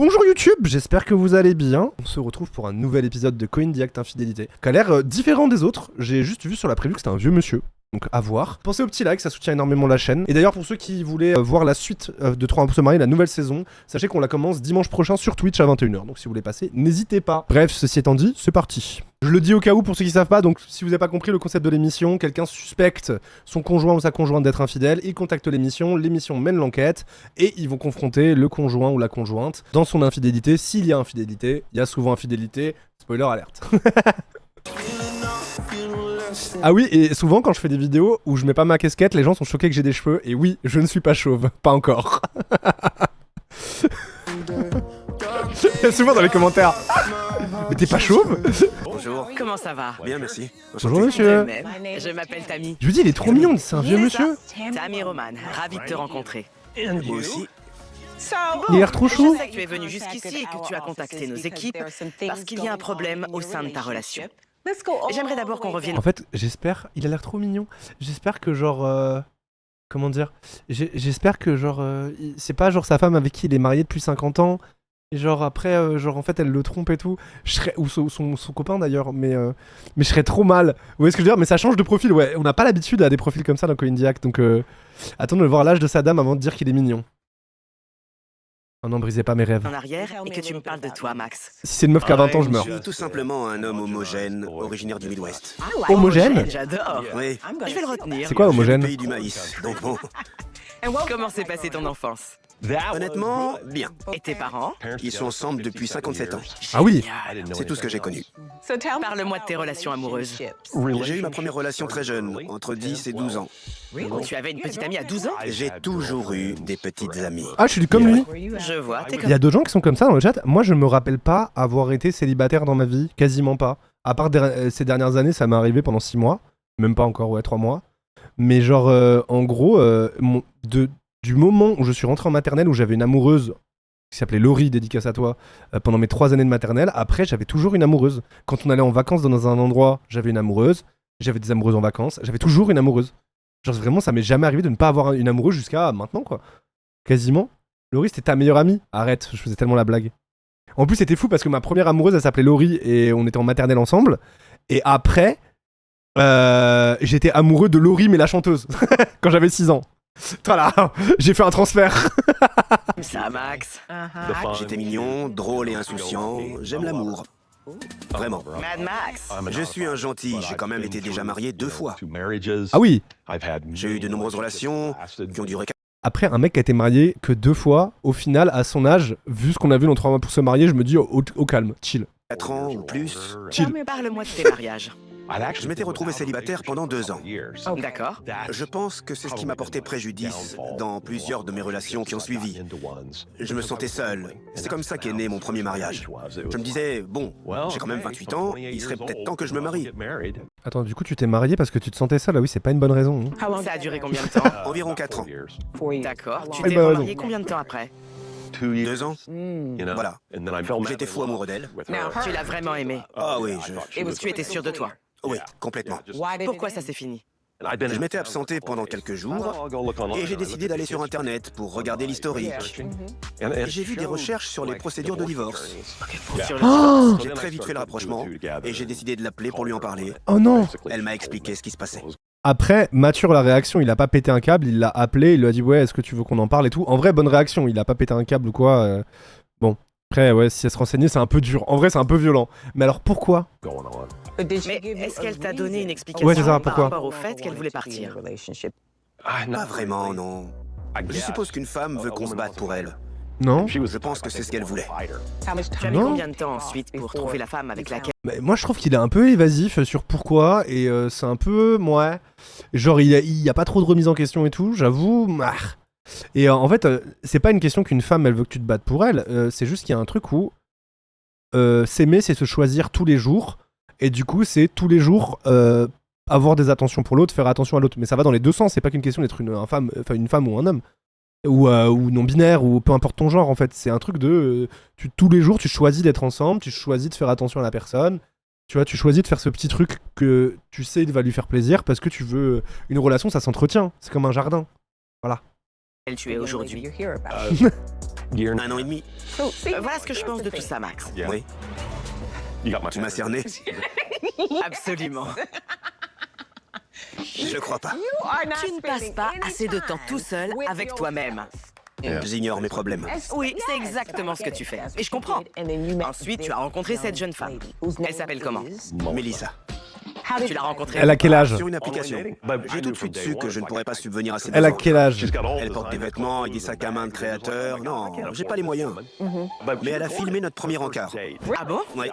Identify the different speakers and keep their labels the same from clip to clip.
Speaker 1: Bonjour YouTube, j'espère que vous allez bien. On se retrouve pour un nouvel épisode de Coin the Act Infidélité, qui a l'air différent des autres. J'ai juste vu sur la preview que c'était un vieux monsieur. Donc à voir. Pensez au petit like, ça soutient énormément la chaîne. Et d'ailleurs pour ceux qui voulaient voir la suite de 3 pour se marier, la nouvelle saison, sachez qu'on la commence dimanche prochain sur Twitch à 21h. Donc si vous voulez passer, n'hésitez pas. Bref, ceci étant dit, c'est parti. Je le dis au cas où pour ceux qui savent pas, donc si vous n'avez pas compris le concept de l'émission, quelqu'un suspecte son conjoint ou sa conjointe d'être infidèle, il contacte l'émission mène l'enquête et ils vont confronter le conjoint ou la conjointe dans son infidélité. S'il y a infidélité, il y a souvent infidélité. Spoiler alerte. Ah oui, et souvent quand je fais des vidéos où je mets pas ma casquette, les gens sont choqués que j'ai des cheveux. Et oui, je ne suis pas chauve, pas encore. Souvent dans les commentaires. Mais t'es pas chauve?
Speaker 2: Bonjour. Comment ça va?
Speaker 3: Bien, merci.
Speaker 1: Bonjour monsieur.
Speaker 2: De même. Je m'appelle Tammy.
Speaker 1: Je vous dis, il est trop mignon, c'est un vieux monsieur.
Speaker 2: Tammy Roman, ravi de te rencontrer.
Speaker 3: Moi aussi.
Speaker 1: Il a l'air trop chou.
Speaker 2: Je sais que tu es venu jusqu'ici et que tu as contacté nos équipes parce qu'il y a un problème au sein de ta relation. J'aimerais d'abord qu'on revienne.
Speaker 1: En fait, j'espère, il a l'air trop mignon. J'espère que genre... comment dire? J'espère que genre... c'est pas genre sa femme avec qui il est marié depuis 50 ans. Et genre après, genre en fait elle le trompe et tout. Je serais... Ou son copain d'ailleurs, mais je serais trop mal. Vous voyez ce que je veux dire? Mais ça change de profil, ouais. On n'a pas l'habitude à des profils comme ça dans Coin the Act, donc attendons de voir l'âge de sa dame avant de dire qu'il est mignon. Oh non, brisez pas mes rêves.
Speaker 2: En arrière et que tu me parles de toi, Max.
Speaker 1: Si c'est une meuf qui a 20 ans, je meurs.
Speaker 3: Je suis tout simplement un homme homogène, originaire du Midwest.
Speaker 1: Homogène?
Speaker 2: J'adore.
Speaker 3: Oui,
Speaker 2: Je vais le retenir.
Speaker 1: C'est quoi
Speaker 3: le
Speaker 1: homogène?
Speaker 3: pays du maïs. Donc bon,
Speaker 2: Comment s'est passée ton enfance?
Speaker 3: honnêtement, bien.
Speaker 2: Et tes parents?
Speaker 3: Ils sont ensemble depuis 57 ans.
Speaker 1: Ah oui.
Speaker 3: C'est tout ce que j'ai connu.
Speaker 2: Parle-moi de tes relations amoureuses.
Speaker 3: J'ai eu ma première relation très jeune, entre 10 et 12 ans.
Speaker 2: Tu avais une petite amie à 12 ans?
Speaker 3: J'ai toujours eu des petites amies.
Speaker 1: Ah, je suis comme lui.
Speaker 2: Je vois, t'es
Speaker 1: Il
Speaker 2: comme...
Speaker 1: y a d'autres gens qui sont comme ça dans le chat. Moi, je me rappelle pas avoir été célibataire dans ma vie, quasiment pas. À part ces dernières années, ça m'est arrivé pendant 6 mois. Même pas encore, ouais, 3 mois. Mais genre, en gros, du moment où je suis rentré en maternelle, où j'avais une amoureuse qui s'appelait Laurie, dédicace à toi, pendant mes 3 années de maternelle, après, j'avais toujours une amoureuse. Quand on allait en vacances dans un endroit, j'avais une amoureuse. J'avais des amoureuses en vacances. J'avais toujours une amoureuse. Genre, vraiment, ça m'est jamais arrivé de ne pas avoir une amoureuse jusqu'à maintenant, quoi. Quasiment. Laurie, c'était ta meilleure amie. Arrête, je faisais tellement la blague. En plus, c'était fou parce que ma première amoureuse, elle s'appelait Laurie et on était en maternelle ensemble. Et après, j'étais amoureux de Laurie, mais la chanteuse, quand j'avais 6 ans. Voilà, j'ai fait un transfert.
Speaker 2: Ça, Max.
Speaker 3: J'étais mignon, drôle et insouciant. J'aime l'amour. Vraiment.
Speaker 2: Mad Max.
Speaker 3: Je suis un gentil, j'ai quand même été déjà marié 2 fois.
Speaker 1: Ah oui.
Speaker 3: J'ai eu de nombreuses relations qui ont duré
Speaker 1: Après, un mec qui a été marié que 2 fois, au final, à son âge, vu ce qu'on a vu dans 3 mois pour se marier, je me dis au calme, chill.
Speaker 3: 4 ans ou plus.
Speaker 1: Chill.
Speaker 2: Parle-moi de tes mariages.
Speaker 3: Je m'étais retrouvé célibataire pendant 2 ans.
Speaker 2: D'accord.
Speaker 3: Je pense que c'est ce qui m'a porté préjudice dans plusieurs de mes relations qui ont suivi. Je me sentais seul. C'est comme ça qu'est né mon premier mariage. Je me disais, bon, j'ai quand même 28 ans, il serait peut-être temps que je me marie.
Speaker 1: Attends, du coup, tu t'es marié parce que tu te sentais seul? Ah oui, c'est pas une bonne raison. Hein.
Speaker 2: Ça a duré combien de temps?
Speaker 3: Environ 4 ans.
Speaker 2: D'accord. Tu
Speaker 1: Eh
Speaker 2: t'es
Speaker 1: ben,
Speaker 2: remarié combien de temps après?
Speaker 3: 2 ans. Voilà. J'étais fou amoureux d'elle.
Speaker 2: Tu l'as vraiment aimé?
Speaker 3: Ah oui,
Speaker 2: Tu étais sûr de toi?
Speaker 3: oui, complètement.
Speaker 2: Pourquoi ça s'est fini?
Speaker 3: Je m'étais absenté pendant quelques jours et j'ai décidé d'aller sur Internet pour regarder l'historique. Et j'ai vu des recherches sur les procédures de divorce.
Speaker 2: Sur le
Speaker 3: J'ai très vite fait le rapprochement et j'ai décidé de l'appeler pour lui en parler.
Speaker 1: Oh non.
Speaker 3: Elle m'a expliqué ce qui se passait.
Speaker 1: Après, mature la réaction, il a pas pété un câble, il l'a appelé, il lui a dit ouais, est-ce que tu veux qu'on en parle et tout. En vrai, bonne réaction, il a pas pété un câble ou quoi. Bon, après, ouais, si elle se renseignait, c'est un peu dur. En vrai, c'est un peu violent. Mais alors pourquoi?
Speaker 2: Mais est-ce qu'elle t'a donné une explication
Speaker 1: Ouais, c'est ça,
Speaker 2: par
Speaker 1: pourquoi?
Speaker 2: rapport au fait qu'elle voulait partir?
Speaker 3: Pas vraiment, non. Je suppose qu'une femme veut qu'on se batte pour elle.
Speaker 1: Non?
Speaker 3: Je pense que c'est ce qu'elle voulait.
Speaker 2: Tu as mis
Speaker 1: Non.
Speaker 2: combien de temps ensuite pour trouver la femme avec laquelle...
Speaker 1: Mais moi, je trouve qu'il est un peu évasif sur pourquoi, et c'est un peu... Ouais. Genre, il y a pas trop de remise en question et tout, j'avoue. Et en fait, c'est pas une question qu'une femme, elle veut que tu te battes pour elle, c'est juste qu'il y a un truc où s'aimer, c'est se choisir tous les jours, et du coup, c'est tous les jours avoir des attentions pour l'autre, faire attention à l'autre. Mais ça va dans les deux sens, c'est pas qu'une question d'être une femme ou un homme. Ou non-binaire, ou peu importe ton genre, en fait. C'est un truc de... tous les jours, tu choisis d'être ensemble, tu choisis de faire attention à la personne. Tu vois, tu choisis de faire ce petit truc que tu sais va lui faire plaisir parce que tu veux... Une relation, ça s'entretient. C'est comme un jardin. Voilà.
Speaker 2: tu es aujourd'hui.
Speaker 3: 1 an et demi.
Speaker 2: Voilà ce que je pense de tout ça, Max.
Speaker 3: Oui. Tu m'as cerné?
Speaker 2: Absolument.
Speaker 3: Je crois pas.
Speaker 2: Tu ne passes pas assez de temps tout seul avec toi-même.
Speaker 3: J'ignore mes problèmes.
Speaker 2: Oui, c'est exactement ce que tu fais. Et je comprends. Ensuite, tu as rencontré cette jeune femme. Elle s'appelle comment?
Speaker 3: Mélissa.
Speaker 2: Tu l'as rencontrée
Speaker 1: Elle a quel âge?
Speaker 3: Sur une application. J'ai tout de suite su que je ne pourrais pas subvenir à ses
Speaker 1: Elle a
Speaker 3: besoins.
Speaker 1: quel âge?
Speaker 3: Elle porte des vêtements et des sacs à main de créateurs. Non, j'ai pas les moyens. Mais elle a filmé notre premier encart.
Speaker 2: Ah bon?
Speaker 3: Oui.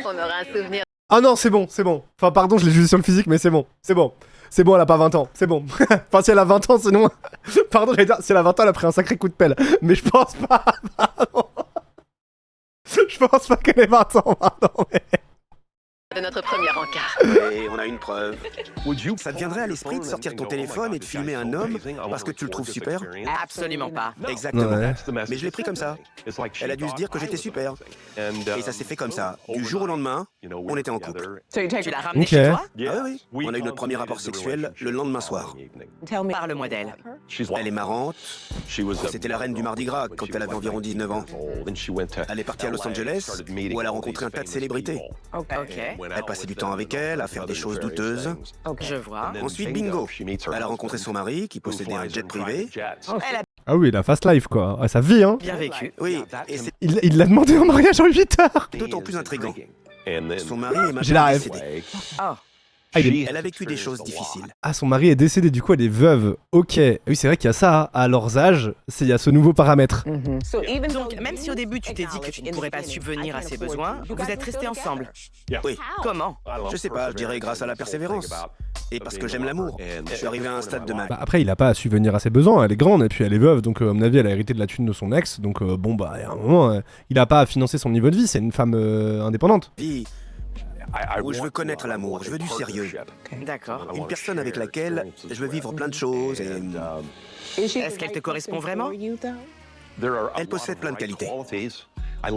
Speaker 4: On aura un souvenir.
Speaker 1: Ah non, c'est bon, c'est bon. Enfin, pardon, je l'ai jugé sur le physique, mais c'est bon, c'est bon. C'est bon, elle a pas 20 ans, c'est bon. Enfin, si elle a 20 ans, sinon... Pardon, j'allais dire, si elle a 20 ans, elle a pris un sacré coup de pelle. Mais je pense pas, pardon. Je pense pas qu'elle ait 20 ans, pardon. Mais...
Speaker 4: De notre premier encart.
Speaker 3: Et on a une preuve. Ça te viendrait à l'esprit de sortir ton téléphone et de filmer un homme parce que tu le trouves super?
Speaker 2: Absolument pas.
Speaker 3: Exactement.
Speaker 1: Ouais.
Speaker 3: Mais je l'ai pris comme ça. Elle a dû se dire que j'étais super. Et ça s'est fait comme ça. Du jour au lendemain, on était en couple.
Speaker 2: Tu l'as ramenée
Speaker 1: Ok.
Speaker 2: chez toi?
Speaker 3: Ah oui, on a eu notre premier rapport sexuel le lendemain soir.
Speaker 2: Parle-moi d'elle.
Speaker 3: Elle est marrante. C'était la reine du Mardi Gras quand elle avait environ 19 ans. Elle est partie à Los Angeles où elle a rencontré un tas de célébrités.
Speaker 2: Ok.
Speaker 3: Elle passait du temps avec elle, à faire des choses douteuses.
Speaker 2: Je vois.
Speaker 3: Ensuite, bingo. Elle a rencontré son mari qui possédait un jet privé.
Speaker 2: Elle a
Speaker 1: Ah oui, la fast life, quoi. Ouais, sa vie, hein.
Speaker 2: bien vécu.
Speaker 3: Oui, et c'est
Speaker 1: Il l'a demandé en mariage en 8 heures.
Speaker 3: d'autant plus intriguant. Son mari est
Speaker 1: J'ai la
Speaker 3: maintenant
Speaker 1: rêve.
Speaker 3: décédé.
Speaker 2: Oh.
Speaker 1: Ah, il est-
Speaker 3: Elle a vécu des choses difficiles.
Speaker 1: Ah, son mari est décédé, du coup, elle est veuve. Ok. Oui, c'est vrai qu'il y a ça, hein. À leurs âges, il y a ce nouveau paramètre.
Speaker 2: Donc, même si au début tu t'es dit que tu ne pourrais pas subvenir à ses besoins, vous êtes restés ensemble.
Speaker 3: Oui,
Speaker 2: Comment?
Speaker 3: je sais pas, je dirais grâce à la persévérance. Et parce que j'aime l'amour. Je suis arrivé à un stade de ma vie.
Speaker 1: Bah, après, il a pas à subvenir à ses besoins, elle est grande, et puis elle est veuve, donc à mon avis, elle a hérité de la thune de son ex, donc bon, bah, à un moment, il a pas à financer son niveau de vie, c'est une femme indépendante.
Speaker 3: Où je veux connaître l'amour, je veux du sérieux.
Speaker 2: D'accord.
Speaker 3: Une personne avec laquelle je veux vivre plein de choses et...
Speaker 2: Est-ce qu'elle te correspond vraiment?
Speaker 3: Elle possède plein de qualités.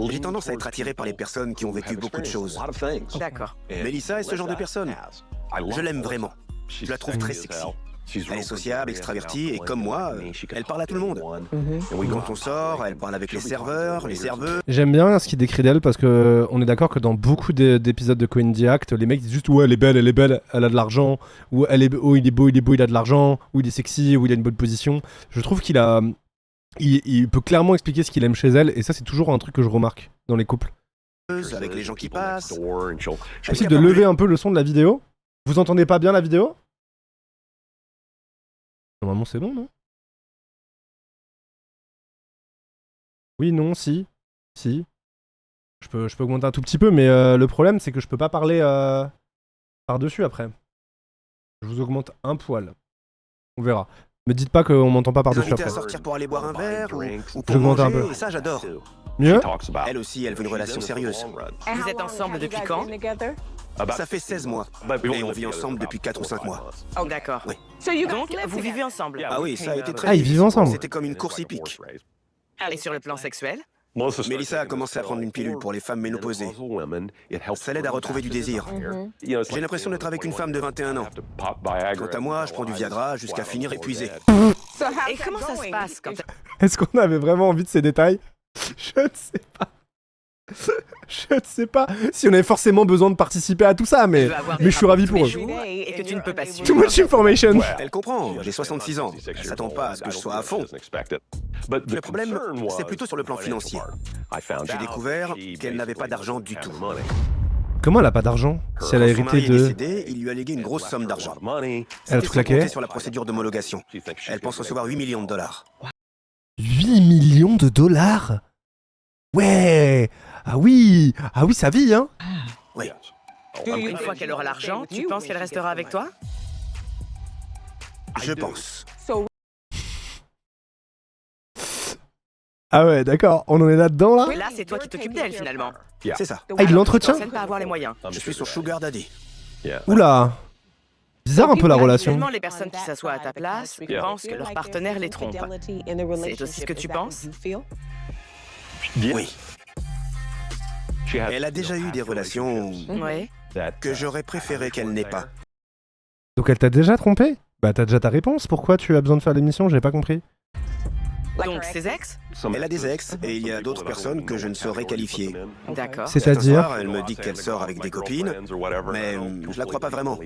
Speaker 3: J'ai tendance à être attiré par les personnes qui ont vécu beaucoup de choses.
Speaker 2: D'accord.
Speaker 3: Mélissa est ce genre de personne. Je l'aime vraiment. Je la trouve très sexy. Elle est sociable, extravertie, et comme moi, elle parle à tout le monde. Quand on sort, elle parle avec les serveurs, les serveuses.
Speaker 1: J'aime bien ce qu'il décrit d'elle parce que on est d'accord que dans beaucoup d'épisodes de Comedy Act, les mecs disent juste ouais, elle est belle, elle a de l'argent, ou elle est, oh, il est beau, il a de l'argent, ou il est sexy, ou il a une bonne position. Je trouve qu'il a, il peut clairement expliquer ce qu'il aime chez elle, et ça c'est toujours un truc que je remarque dans les couples.
Speaker 3: Avec les gens qui passent.
Speaker 1: C'est possible de lever un peu le son de la vidéo. Vous entendez pas bien la vidéo? Normalement c'est bon, non? Oui, non, si. Si. Je peux augmenter un tout petit peu, mais le problème c'est que je peux pas parler par-dessus après. Je vous augmente un poil. On verra. Me dites pas qu'on m'entend pas
Speaker 3: Des
Speaker 1: par-dessus
Speaker 3: invités
Speaker 1: après.
Speaker 3: à sortir pour aller boire un verre ou pour
Speaker 1: J'augmente
Speaker 3: manger,
Speaker 1: un peu.
Speaker 3: et ça j'adore.
Speaker 1: Mieux?
Speaker 3: Elle aussi, elle veut une relation sérieuse.
Speaker 2: Vous êtes ensemble depuis quand?
Speaker 3: Ça fait 16 mois. Et on vit ensemble depuis 4 ou 5 mois.
Speaker 2: Oh, d'accord.
Speaker 3: Oui.
Speaker 2: Donc, vous vivez ensemble.
Speaker 3: Ah oui, ça a été très
Speaker 1: Ah, ils
Speaker 3: difficile.
Speaker 1: vivent ensemble.
Speaker 3: C'était comme une course hippique.
Speaker 2: Et sur le plan sexuel?
Speaker 3: Mélissa a commencé à prendre une pilule pour les femmes ménopausées. Ça l'aide à retrouver du désir. J'ai l'impression d'être avec une femme de 21 ans. Quant à moi, je prends du Viagra jusqu'à finir épuisé.
Speaker 2: Et comment ça se passe quand
Speaker 1: Est-ce qu'on avait vraiment envie de ces détails? Je ne sais pas. Je ne sais pas si on avait forcément besoin de participer à tout ça, mais je suis ravi pour eux.
Speaker 2: Et que tu ne peux pas suivre?
Speaker 1: Too much information.
Speaker 3: Elle comprend, j'ai 66 ans. Elle s'attend pas à ce que je sois à fond. Le problème, c'est plutôt sur le plan financier. J'ai découvert qu'elle n'avait pas d'argent du tout.
Speaker 1: Comment elle a pas d'argent si elle a
Speaker 3: Quand son
Speaker 1: hérité
Speaker 3: mari est
Speaker 1: de...
Speaker 3: décédé, il lui a légué une grosse somme d'argent.
Speaker 1: Elle a
Speaker 3: C'était
Speaker 1: tout
Speaker 3: sans
Speaker 1: claqué.
Speaker 3: compter sur la procédure d'homologation. Elle pense recevoir 8 millions de dollars.
Speaker 1: 8 millions de dollars? Ouais. Ah oui, sa vie, hein.
Speaker 3: Oui.
Speaker 2: Une fois qu'elle aura l'argent, tu penses qu'elle restera avec toi?
Speaker 3: Je pense.
Speaker 1: Ah ouais, d'accord, on en est là-dedans, là.
Speaker 2: Là, c'est toi qui t'occupes d'elle finalement.
Speaker 3: C'est ça.
Speaker 1: Ah, il l'entretient?
Speaker 2: Tu ne pas avoir les moyens.
Speaker 3: Je suis son sugar daddy.
Speaker 1: Oula. Bizarre un peu la relation.
Speaker 2: Habituellement, les personnes qui s'assoient à ta place pensent que leur partenaire les trompe. C'est aussi ce que tu penses?
Speaker 3: Oui. Elle a déjà eu des relations
Speaker 2: Oui.
Speaker 3: que j'aurais préféré qu'elle n'ait pas.
Speaker 1: Donc elle t'a déjà trompé? Bah t'as déjà ta réponse, pourquoi tu as besoin de faire l'émission? J'ai pas compris.
Speaker 2: Donc ses ex?
Speaker 3: Elle a des ex et il y a d'autres personnes que je ne saurais qualifier.
Speaker 2: D'accord.
Speaker 3: Certains
Speaker 1: C'est-à-dire
Speaker 3: soirs, elle me dit qu'elle sort avec des copines, mais je la crois pas vraiment.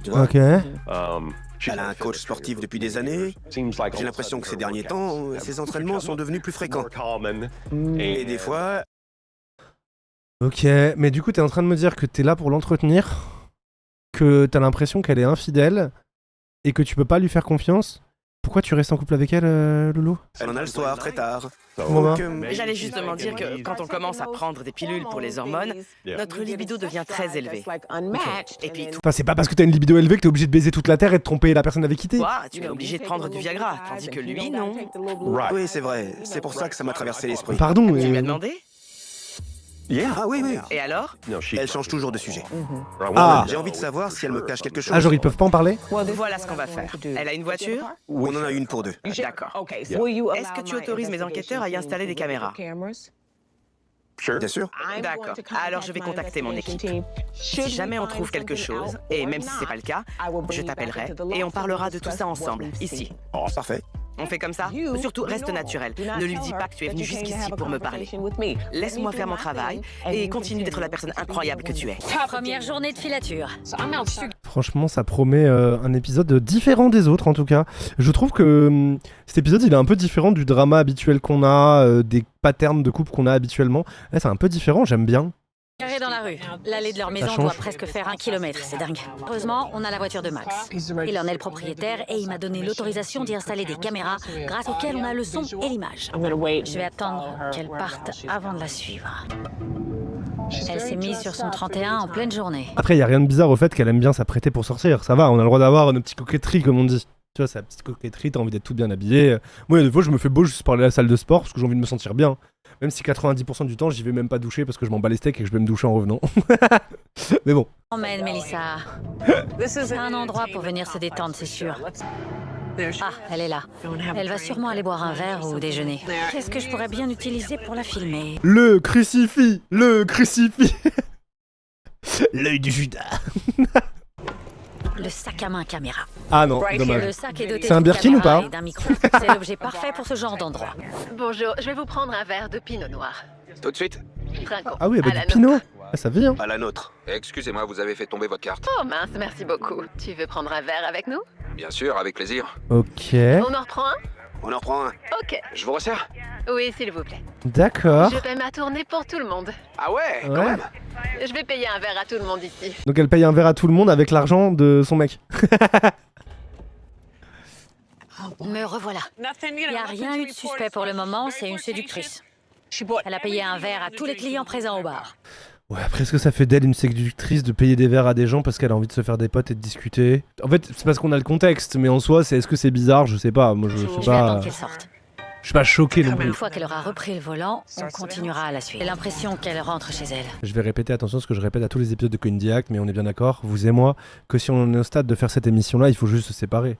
Speaker 3: Tu vois,
Speaker 1: Ok.
Speaker 3: elle a un coach sportif depuis des années. J'ai l'impression que ces derniers temps, ses entraînements sont devenus plus fréquents. Et des fois,
Speaker 1: Ok, mais du coup, t'es en train de me dire que t'es là pour l'entretenir, que t'as l'impression qu'elle est infidèle et que tu peux pas lui faire confiance. Pourquoi tu restes en couple avec elle, Loulou?
Speaker 3: elle en a le soir très tard.
Speaker 1: Comment
Speaker 3: Donc,
Speaker 2: J'allais justement dire que quand on commence à prendre des pilules pour les hormones, notre libido devient très élevé. Et puis
Speaker 1: Enfin, c'est pas parce que t'as une libido élevée que t'es obligé de baiser toute la terre et de tromper la personne avec qui t'es.
Speaker 2: toi, tu es obligé de prendre du Viagra, tandis que lui, non.
Speaker 3: oui, c'est vrai. C'est pour ça que ça m'a traversé l'esprit.
Speaker 1: Pardon,
Speaker 2: Tu lui
Speaker 1: mais...
Speaker 2: as demandé?
Speaker 3: Ah oui, oui.
Speaker 2: Et alors?
Speaker 3: Elle change toujours de sujet.
Speaker 1: Ah.
Speaker 3: J'ai envie de savoir si elle me cache quelque chose.
Speaker 1: Ah, genre, ils peuvent pas en parler?
Speaker 2: Voilà ce qu'on va faire. Elle a une voiture?
Speaker 3: On en a une pour deux.
Speaker 2: D'accord. Est-ce que tu autorises mes enquêteurs à y installer des caméras?
Speaker 3: Bien sûr.
Speaker 2: D'accord. Alors je vais contacter mon équipe. Si jamais on trouve quelque chose, et même si c'est pas le cas, je t'appellerai et on parlera de tout ça ensemble, ici.
Speaker 3: Parfait.
Speaker 2: On fait comme ça? Surtout, reste naturel. Ne lui dis pas que tu es venu jusqu'ici pour me parler. Laisse-moi faire mon travail et continue d'être la personne incroyable que tu es.
Speaker 5: Première journée de filature.
Speaker 1: Franchement, ça promet un épisode différent des autres, en tout cas. Je trouve que cet épisode, il est un peu différent du drama habituel qu'on a, des patterns de couple qu'on a habituellement. Là, c'est un peu différent, j'aime bien.
Speaker 5: Carré dans la rue. L'allée de leur maison
Speaker 1: change.
Speaker 5: doit presque faire 1 kilomètre, c'est dingue. Heureusement, on a la voiture de Max. Il en est le propriétaire et il m'a donné l'autorisation d'y installer des caméras grâce auxquelles on a le son et l'image. Je vais attendre qu'elle parte avant de la suivre. Elle s'est mise sur son 31 en pleine journée.
Speaker 1: Après, il y a rien de bizarre au fait qu'elle aime bien s'apprêter pour sortir. Ça va, on a le droit d'avoir nos petites coquetteries, comme on dit. Tu vois, c'est la petite coquetterie, t'as envie d'être toute bien habillée. Moi, il y a des fois, je me fais beau juste pour aller à la salle de sport parce que j'ai envie de me sentir bien. Même si 90% du temps, j'y vais même pas doucher parce que je m'en bats les steaks et que je vais me doucher en revenant. Mais bon.
Speaker 5: Emmène, Mélissa. C'est un endroit pour venir se détendre, c'est sûr. Ah, elle est là. Elle va sûrement aller boire un verre ou déjeuner. Qu'est-ce que je pourrais bien utiliser pour la filmer?
Speaker 1: Le crucifix. L'œil du Judas.
Speaker 5: Le sac à main caméra.
Speaker 1: Ah non,
Speaker 5: Le
Speaker 1: dommage.
Speaker 5: sac est doté
Speaker 1: C'est un
Speaker 5: d'une
Speaker 1: Birkin ou
Speaker 5: caméra
Speaker 1: pas
Speaker 5: et d'un micro. C'est l'objet parfait pour ce genre d'endroit.
Speaker 4: Bonjour, je vais vous prendre un verre de pinot noir.
Speaker 3: Tout de suite.
Speaker 4: Trinquons.
Speaker 1: Ah oui,
Speaker 4: À
Speaker 1: avec
Speaker 4: la
Speaker 1: du pinot.
Speaker 4: nôtre.
Speaker 1: Ah, ça vit, hein.
Speaker 3: À la nôtre.
Speaker 6: Excusez-moi, vous avez fait tomber votre carte.
Speaker 4: Oh mince, merci beaucoup. Tu veux prendre un verre avec nous?
Speaker 6: Bien sûr, avec plaisir.
Speaker 1: Ok.
Speaker 4: On en reprend un?
Speaker 3: On en reprend un.
Speaker 4: Ok.
Speaker 6: Je vous resserre?
Speaker 4: Oui, s'il vous plaît.
Speaker 1: D'accord.
Speaker 4: Je paie ma tournée pour tout le monde.
Speaker 6: Ah ouais,
Speaker 1: Ouais.
Speaker 6: quand même.
Speaker 4: Je vais payer un verre à tout le monde ici.
Speaker 1: Donc elle paye un verre à tout le monde avec l'argent de son mec.
Speaker 5: Me revoilà. Il n'y a rien eu de suspect pour le moment, c'est une séductrice. Elle a payé un verre à tous les clients présents au bar.
Speaker 1: Ouais, après, est-ce que ça fait d'elle une séductrice de payer des verres à des gens parce qu'elle a envie de se faire des potes et de discuter? En fait, c'est parce qu'on a le contexte, mais en soi, est-ce que c'est bizarre? Je sais pas. Moi, je sais
Speaker 5: Je vais
Speaker 1: pas.
Speaker 5: attendre qu'elle sorte.
Speaker 1: Je suis pas choqué non plus.
Speaker 5: Une fois qu'elle aura repris le volant, on continuera à la suivre. J'ai l'impression qu'elle rentre chez elle.
Speaker 1: Je vais répéter, attention, ce que je répète à tous les épisodes de Comedy Act, mais on est bien d'accord, vous et moi, que si on est au stade de faire cette émission-là, il faut juste se séparer.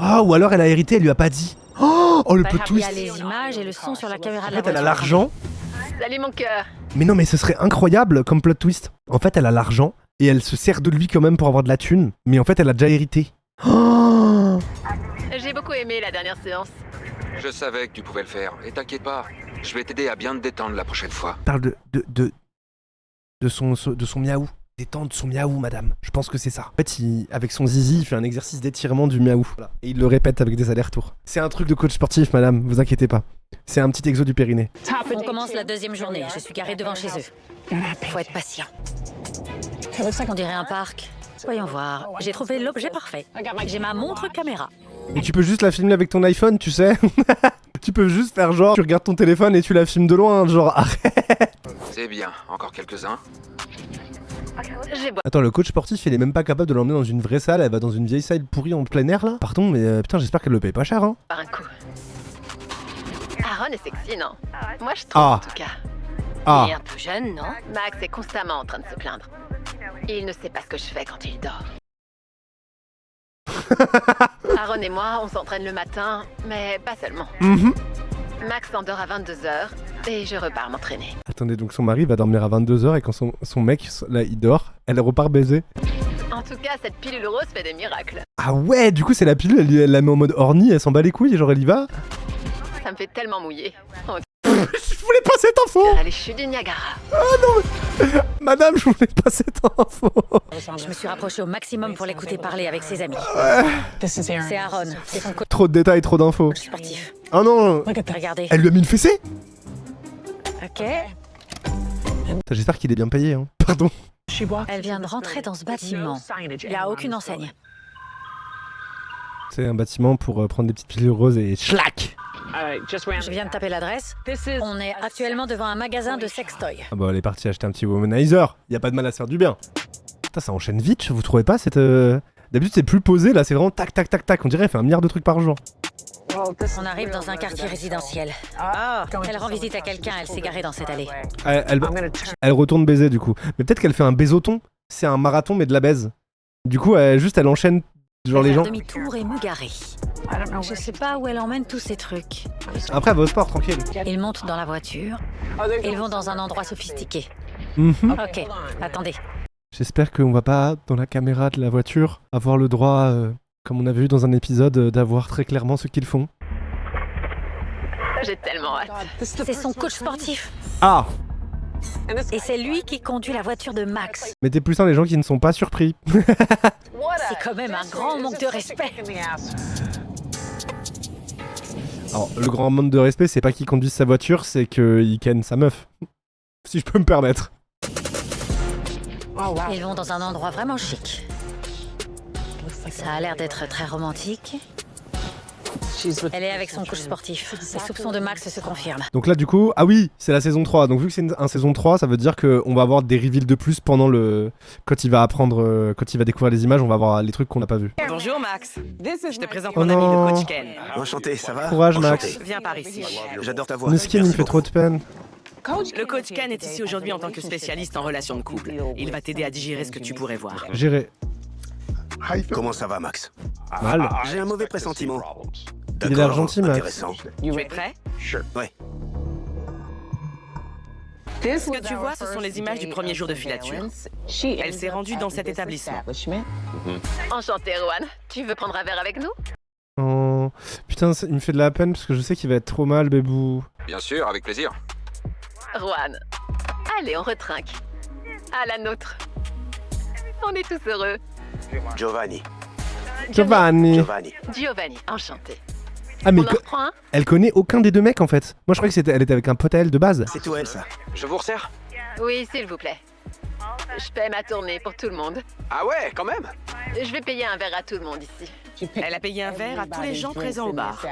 Speaker 1: Oh, ou alors elle a hérité, elle lui a pas dit. Oh, le plot
Speaker 5: Il y a
Speaker 1: twist.
Speaker 5: les images et le son sur la caméra
Speaker 1: En
Speaker 5: de la
Speaker 1: fait, elle a
Speaker 5: voiture.
Speaker 1: l'argent.
Speaker 4: Salut mon cœur.
Speaker 1: Mais non, mais ce serait incroyable comme plot twist. En fait, elle a l'argent et elle se sert de lui quand même pour avoir de la thune. Mais en fait, elle a déjà hérité. Oh,
Speaker 4: J'ai beaucoup aimé la dernière séance.
Speaker 6: Je savais que tu pouvais le faire. Et t'inquiète pas, je vais t'aider à bien te détendre la prochaine fois.
Speaker 1: parle de son miaou. Détendre son miaou, madame. Je pense que c'est ça. En fait, avec son zizi, il fait un exercice d'étirement du miaou. Voilà. Et il le répète avec des allers-retours. C'est un truc de coach sportif, madame. Vous inquiétez pas. C'est un petit exo du périnée.
Speaker 5: On commence la deuxième journée. Je suis garée devant chez eux. Faut être patient. On dirait un parc. Voyons voir. J'ai trouvé l'objet parfait. J'ai ma montre caméra.
Speaker 1: Et tu peux juste la filmer avec ton iPhone, tu sais. Tu peux juste faire genre, tu regardes ton téléphone et tu la filmes de loin. Genre, arrête.
Speaker 6: C'est bien, encore quelques-uns.
Speaker 4: J'ai bois.
Speaker 1: Attends, le coach sportif, il est même pas capable de l'emmener dans une vraie salle. Elle va dans une vieille salle pourrie en plein air, là. Pardon, mais putain, j'espère qu'elle le paye pas cher, hein.
Speaker 4: Par un coup. Aaron est sexy, non? Moi, je trouve,
Speaker 1: Ah.
Speaker 4: en tout cas.
Speaker 1: Ah.
Speaker 4: Il est un peu jeune, non? Max est constamment en train de se plaindre. Il ne sait pas ce que je fais quand il dort. Aaron et moi, on s'entraîne le matin, mais pas seulement.
Speaker 1: Mhm.
Speaker 4: Max s'endort à 22h et je repars m'entraîner.
Speaker 1: Attendez, donc son mari va dormir à 22h et quand son mec, là, il dort, elle repart baiser.
Speaker 4: En tout cas, cette pilule rose fait des miracles.
Speaker 1: Ah ouais, du coup c'est la pilule, elle la met en mode horny, elle s'en bat les couilles, genre elle y va.
Speaker 4: Ça me fait tellement mouiller. Oh,
Speaker 1: Je voulais pas cette info.
Speaker 4: les chutes du Niagara.
Speaker 1: Madame, je voulais pas cette info.
Speaker 5: Je me suis rapprochée au maximum pour l'écouter parler avec ses amis. C'est Aaron, c'est son coach
Speaker 1: Trop de détails, trop d'infos.
Speaker 5: sportif.
Speaker 1: Ah non,
Speaker 5: Regardez.
Speaker 1: elle lui a mis une fessée.
Speaker 5: Ok.
Speaker 1: Putain, j'espère qu'il est bien payé, hein. Pardon.
Speaker 5: Elle vient de rentrer dans ce bâtiment. Il n'y a aucune enseigne.
Speaker 1: C'est un bâtiment pour prendre des petites pilules roses et schlac.
Speaker 5: Je viens de taper l'adresse. On est actuellement devant un magasin de sextoy.
Speaker 1: Ah bah elle est partie acheter un petit womanizer. Y a pas de mal à se faire du bien. Putain, ça enchaîne vite, vous trouvez pas cette... D'habitude c'est plus posé, là c'est vraiment tac tac tac tac. On dirait qu'elle fait 1 milliard de trucs par jour.
Speaker 5: On arrive dans un quartier résidentiel. Elle rend visite à quelqu'un, elle s'est garée dans cette allée.
Speaker 1: Elle retourne baiser du coup. Mais peut-être qu'elle fait un baisoton. C'est un marathon mais de la baise. Du coup elle enchaîne genre les gens.
Speaker 5: Demi-tour et me garer. Je sais pas où elle emmène tous ces trucs.
Speaker 1: Après elle va au sport, tranquille.
Speaker 5: Ils montent dans la voiture. Ils vont dans un endroit sophistiqué. Ok, attendez.
Speaker 1: J'espère qu'on va pas, dans la caméra de la voiture, avoir le droit, comme on a vu dans un épisode, d'avoir très clairement ce qu'ils font.
Speaker 4: J'ai tellement hâte.
Speaker 5: C'est son coach sportif.
Speaker 1: Ah.
Speaker 5: Et c'est lui qui conduit la voiture de Max.
Speaker 1: Mettez plus un les gens qui ne sont pas surpris.
Speaker 5: C'est quand même un grand manque de respect.
Speaker 1: Alors, le grand manque de respect, c'est pas qu'il conduise sa voiture, c'est qu'il ken sa meuf. Si je peux me permettre.
Speaker 5: Ils vont dans un endroit vraiment chic. Ça a l'air d'être très romantique. Elle est avec son coach sportif. Les soupçons de Max se confirment.
Speaker 1: Donc là, du coup, ah oui, c'est la saison 3. Donc vu que c'est un saison 3, ça veut dire qu'on va avoir des reveals de plus pendant le... Quand il va apprendre, quand il va découvrir les images, on va avoir les trucs qu'on n'a pas vus.
Speaker 2: Bonjour Max. Je te présente
Speaker 1: Oh
Speaker 2: mon ami
Speaker 1: non.
Speaker 2: le coach Ken.
Speaker 3: Enchanté, ça va?
Speaker 1: Courage,
Speaker 3: Enchanté.
Speaker 1: Max.
Speaker 2: Viens par ici.
Speaker 3: J'adore ta voix.
Speaker 1: Miskin, il me
Speaker 3: Merci
Speaker 1: fait trop de peine.
Speaker 2: Le coach Ken est ici aujourd'hui en tant que spécialiste en relations de couple. Il va t'aider à digérer ce que tu pourrais voir.
Speaker 1: J'irai.
Speaker 3: beaucoup. Comment ça va, Max?
Speaker 1: Mal.
Speaker 3: J'ai un mauvais pressentiment.
Speaker 1: Il a l'air gentil, Max.
Speaker 3: Intéressant.
Speaker 2: Tu es prêt?
Speaker 3: Ouais.
Speaker 2: Ce que tu vois, ce sont les images du premier jour de filature. Elle s'est rendue dans cet établissement.
Speaker 4: Enchanté, Rowan. Tu veux prendre un verre avec nous?
Speaker 1: Oh. Putain, il me fait de la peine parce que je sais qu'il va être trop mal, bébou.
Speaker 6: Bien sûr, avec plaisir.
Speaker 4: Rowan. Allez, on retrinque. À la nôtre. On est tous heureux.
Speaker 3: Giovanni.
Speaker 1: Giovanni.
Speaker 4: Giovanni, enchanté.
Speaker 1: Ah, mais
Speaker 4: On en reprend un?
Speaker 1: elle connaît aucun des deux mecs en fait. Moi je croyais que elle était avec un pote à elle de base.
Speaker 3: C'est tout elle, ça.
Speaker 6: Je vous resserre?
Speaker 4: Oui, s'il vous plaît. Je paie ma tournée pour tout le monde.
Speaker 6: Ah ouais, quand même?
Speaker 4: Je vais payer un verre à tout le monde ici.
Speaker 2: Elle a payé un verre à tous les gens présents au bar.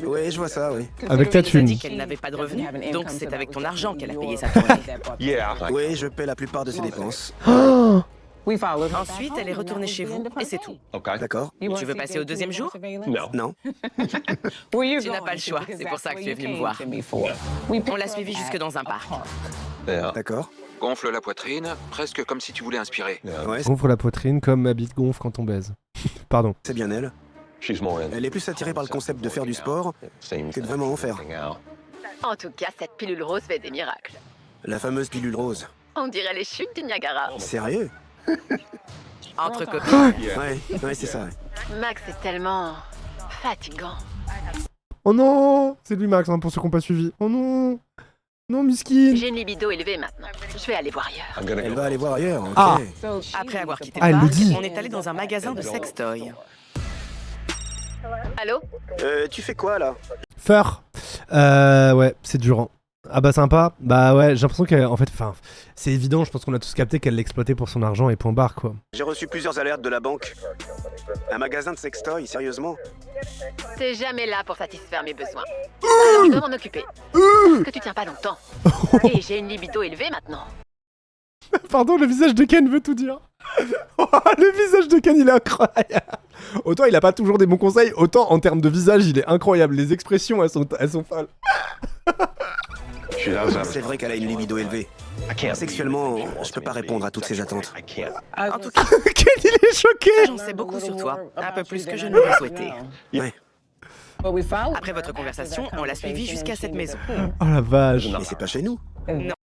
Speaker 3: Oui, je vois ça, oui.
Speaker 1: Avec ta
Speaker 2: Tu nous as
Speaker 1: thune.
Speaker 2: dit qu'elle n'avait pas de revenus, donc c'est avec ton argent qu'elle a payé sa tournée.
Speaker 3: Oui, je paie la plupart de ses dépenses.
Speaker 1: Oh.
Speaker 2: Ensuite, elle est retournée chez vous et c'est tout.
Speaker 3: D'accord?
Speaker 2: Tu veux passer au deuxième jour?
Speaker 3: Non.
Speaker 2: Tu n'as pas le choix, c'est pour ça que tu es venu me voir. On l'a suivie jusque dans un parc.
Speaker 3: D'accord.
Speaker 6: Gonfle la poitrine, presque comme si tu voulais inspirer.
Speaker 3: Ouais,
Speaker 1: Gonfle la poitrine comme ma bite gonfle quand on baise. Pardon.
Speaker 3: c'est bien elle. Elle est plus attirée par le concept de faire du sport que de vraiment en faire.
Speaker 4: En tout cas, cette pilule rose fait des miracles.
Speaker 3: La fameuse pilule rose.
Speaker 4: On dirait les chutes du Niagara.
Speaker 3: Sérieux?
Speaker 2: Entre copines.
Speaker 3: Ouais, c'est ça. Ouais.
Speaker 4: Max est tellement fatigant.
Speaker 1: Oh non. C'est lui Max, hein, pour ceux qui n'ont pas suivi. Oh non. Non, miskin.
Speaker 4: J'ai une libido élevée maintenant. Je vais aller voir ailleurs.
Speaker 3: Elle va aller voir ailleurs, ok.
Speaker 1: Ah.
Speaker 2: Après avoir quitté
Speaker 1: Ah,
Speaker 2: le
Speaker 1: elle le
Speaker 2: parc,
Speaker 1: dit.
Speaker 2: on est allé dans un magasin de sextoy.
Speaker 4: Allô?
Speaker 3: Tu fais quoi, là?
Speaker 1: Feur. Ouais, c'est Durand. Ah bah sympa. Bah ouais, j'ai l'impression qu'en fait, enfin, c'est évident, je pense qu'on a tous capté qu'elle l'exploitait pour son argent et point barre quoi.
Speaker 3: J'ai reçu plusieurs alertes de la banque. Un magasin de sextoy, sérieusement?
Speaker 4: T'es jamais là pour satisfaire mes besoins. Alors je dois m'en occuper. Parce que tu tiens pas longtemps. Et j'ai une libido élevée maintenant.
Speaker 1: Pardon, le visage de Ken veut tout dire. Le visage de Ken, il est incroyable. Autant il a pas toujours des bons conseils, autant en termes de visage, il est incroyable. Les expressions, elles sont folles.
Speaker 3: C'est vrai qu'elle a une libido élevée. Sexuellement, je peux pas répondre à toutes ses attentes.
Speaker 2: En tout cas,
Speaker 1: Ken, il est choqué.
Speaker 2: j'en sais beaucoup sur toi, un peu plus que je ne l'aurais souhaité.
Speaker 3: Ouais.
Speaker 2: Après votre conversation, on l'a suivie jusqu'à cette maison.
Speaker 1: Oh la vache.
Speaker 3: Mais c'est pas chez nous.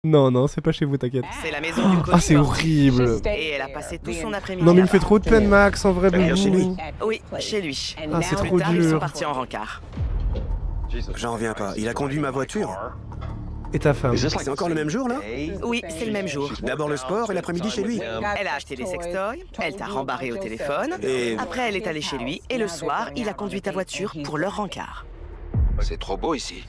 Speaker 1: Non, c'est pas chez vous, t'inquiète.
Speaker 2: C'est la maison d'une
Speaker 1: Ah, c'est
Speaker 2: copine.
Speaker 1: horrible.
Speaker 2: Et elle a passé tout son après-midi.
Speaker 1: Non, mais il me
Speaker 2: là-bas.
Speaker 1: fait trop de peine, Max, en vrai,
Speaker 3: Bien chez lui.
Speaker 1: Boubou.
Speaker 2: Oui, chez lui.
Speaker 1: Ah, c'est
Speaker 2: Plus
Speaker 1: trop
Speaker 2: tard, ils sont
Speaker 1: dur.
Speaker 2: partis en rencard.
Speaker 3: J'en reviens pas. Il a conduit ma voiture.
Speaker 1: Et ta femme?
Speaker 3: C'est encore le même jour, là?
Speaker 2: Oui, c'est le même jour.
Speaker 3: D'abord le sport et l'après-midi chez lui.
Speaker 2: Elle a acheté des sextoys, elle t'a rembarré au téléphone,
Speaker 3: Et-
Speaker 2: après elle est allée chez lui, et le soir, il a conduit ta voiture pour leur rencard.
Speaker 6: C'est trop beau ici.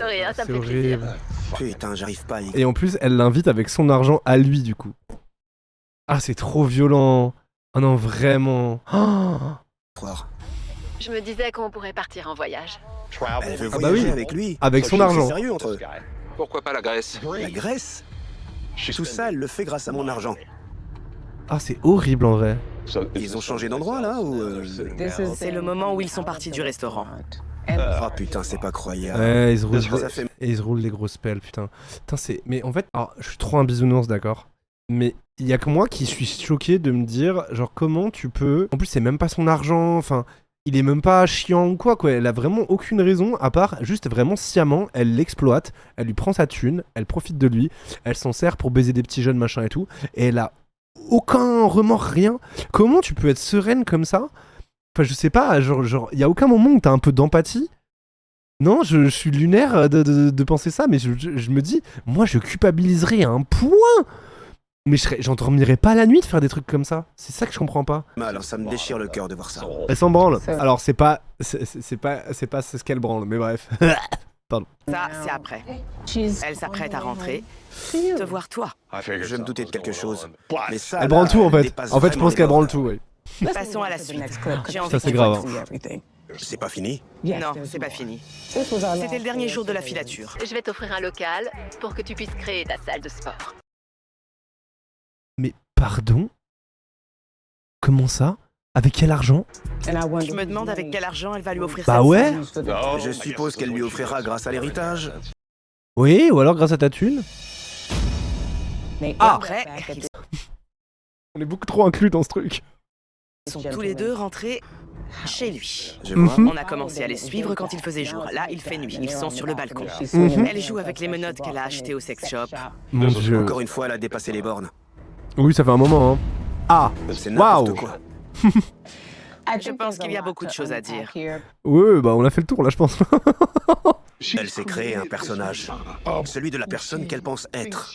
Speaker 4: Rien, ça
Speaker 1: C'est
Speaker 4: me fait plaisir.
Speaker 1: horrible.
Speaker 3: Putain, j'arrive pas à y
Speaker 1: Et en plus, elle l'invite avec son argent à lui, du coup. Ah, c'est trop violent. Ah non, vraiment. Oh.
Speaker 3: croire.
Speaker 4: Je me disais qu'on pourrait partir en voyage.
Speaker 3: Elle veut
Speaker 1: bah
Speaker 3: voyager
Speaker 1: oui.
Speaker 3: avec lui.
Speaker 1: Avec son
Speaker 3: C'est
Speaker 1: argent.
Speaker 3: sérieux entre eux.
Speaker 6: Pourquoi pas la Grèce?
Speaker 3: La Grèce? Tout ça, elle le fait grâce à mon argent.
Speaker 1: Ah, c'est horrible en vrai.
Speaker 3: Ils ont changé d'endroit, là, ou...
Speaker 2: C'est le moment où ils sont partis du restaurant.
Speaker 3: Oh putain, c'est pas croyable.
Speaker 1: Ouais, ils se roulent,
Speaker 3: Ça fait...
Speaker 1: et ils se roulent des grosses pelles, putain. Putain, c'est. Mais en fait, alors, je suis trop un bisounours, d'accord. Mais il y a que moi qui suis choqué de me dire, genre, comment tu peux. En plus, c'est même pas son argent, enfin. Il est même pas chiant ou quoi, quoi. Elle a vraiment aucune raison, à part juste vraiment sciemment, elle l'exploite, elle lui prend sa thune, elle profite de lui, elle s'en sert pour baiser des petits jeunes, machin et tout, et elle a aucun remords, rien. Comment tu peux être sereine comme ça? Enfin, je sais pas, genre, il y a aucun moment où t'as un peu d'empathie? Non, je suis lunaire de penser ça, mais je me dis, moi je culpabiliserais à un point! Mais j'en dormirais pas la nuit de faire des trucs comme ça. C'est ça que je comprends pas.
Speaker 3: Alors ça me déchire le cœur de voir ça.
Speaker 1: Elle s'en branle. Alors c'est pas ce qu'elle branle, mais bref.
Speaker 2: Ça, c'est après. Elle s'apprête à rentrer, te voir toi.
Speaker 3: Je me doutais de quelque chose. Mais ça,
Speaker 1: Elle branle
Speaker 3: là,
Speaker 1: tout en fait.
Speaker 3: dépasse
Speaker 1: En fait, je
Speaker 3: vraiment
Speaker 1: pense
Speaker 3: les
Speaker 1: qu'elle branle
Speaker 3: bornes.
Speaker 1: tout, oui.
Speaker 2: Passons à la suite. J'ai envie
Speaker 1: Ça c'est
Speaker 2: qu'on
Speaker 1: grave.
Speaker 2: voit
Speaker 1: hein.
Speaker 2: tout.
Speaker 3: C'est pas fini?
Speaker 2: Non, c'est pas fini. C'était le dernier jour de la filature.
Speaker 4: Je vais t'offrir un local pour que tu puisses créer ta salle de sport.
Speaker 1: Mais pardon? Comment ça? Avec quel argent?
Speaker 2: Je me demande avec quel argent elle va lui offrir
Speaker 1: Bah
Speaker 2: ça.
Speaker 1: ouais.
Speaker 3: Je suppose qu'elle lui offrira grâce à l'héritage.
Speaker 1: Oui, ou alors grâce à ta thune.
Speaker 2: Ah. Après, ils
Speaker 1: On est beaucoup trop inclus dans ce truc.
Speaker 2: sont tous les deux rentrés chez lui.
Speaker 3: Je vois.
Speaker 1: Mhm.
Speaker 2: On a commencé à les suivre quand il faisait jour. Là, il fait nuit. Ils sont sur le balcon.
Speaker 1: Mhm.
Speaker 2: Elle joue avec les menottes qu'elle a achetées au sex shop.
Speaker 1: Mon dieu.
Speaker 3: Encore une fois, elle a dépassé les bornes.
Speaker 1: Oui, ça fait un moment, hein. Ah!
Speaker 3: C'est n'importe
Speaker 1: Waouh.
Speaker 3: quoi.
Speaker 2: Je pense qu'il y a beaucoup de choses à dire.
Speaker 1: Ouais, bah on a fait le tour là, je pense.
Speaker 3: Elle s'est créée un personnage. Celui de la personne qu'elle pense être.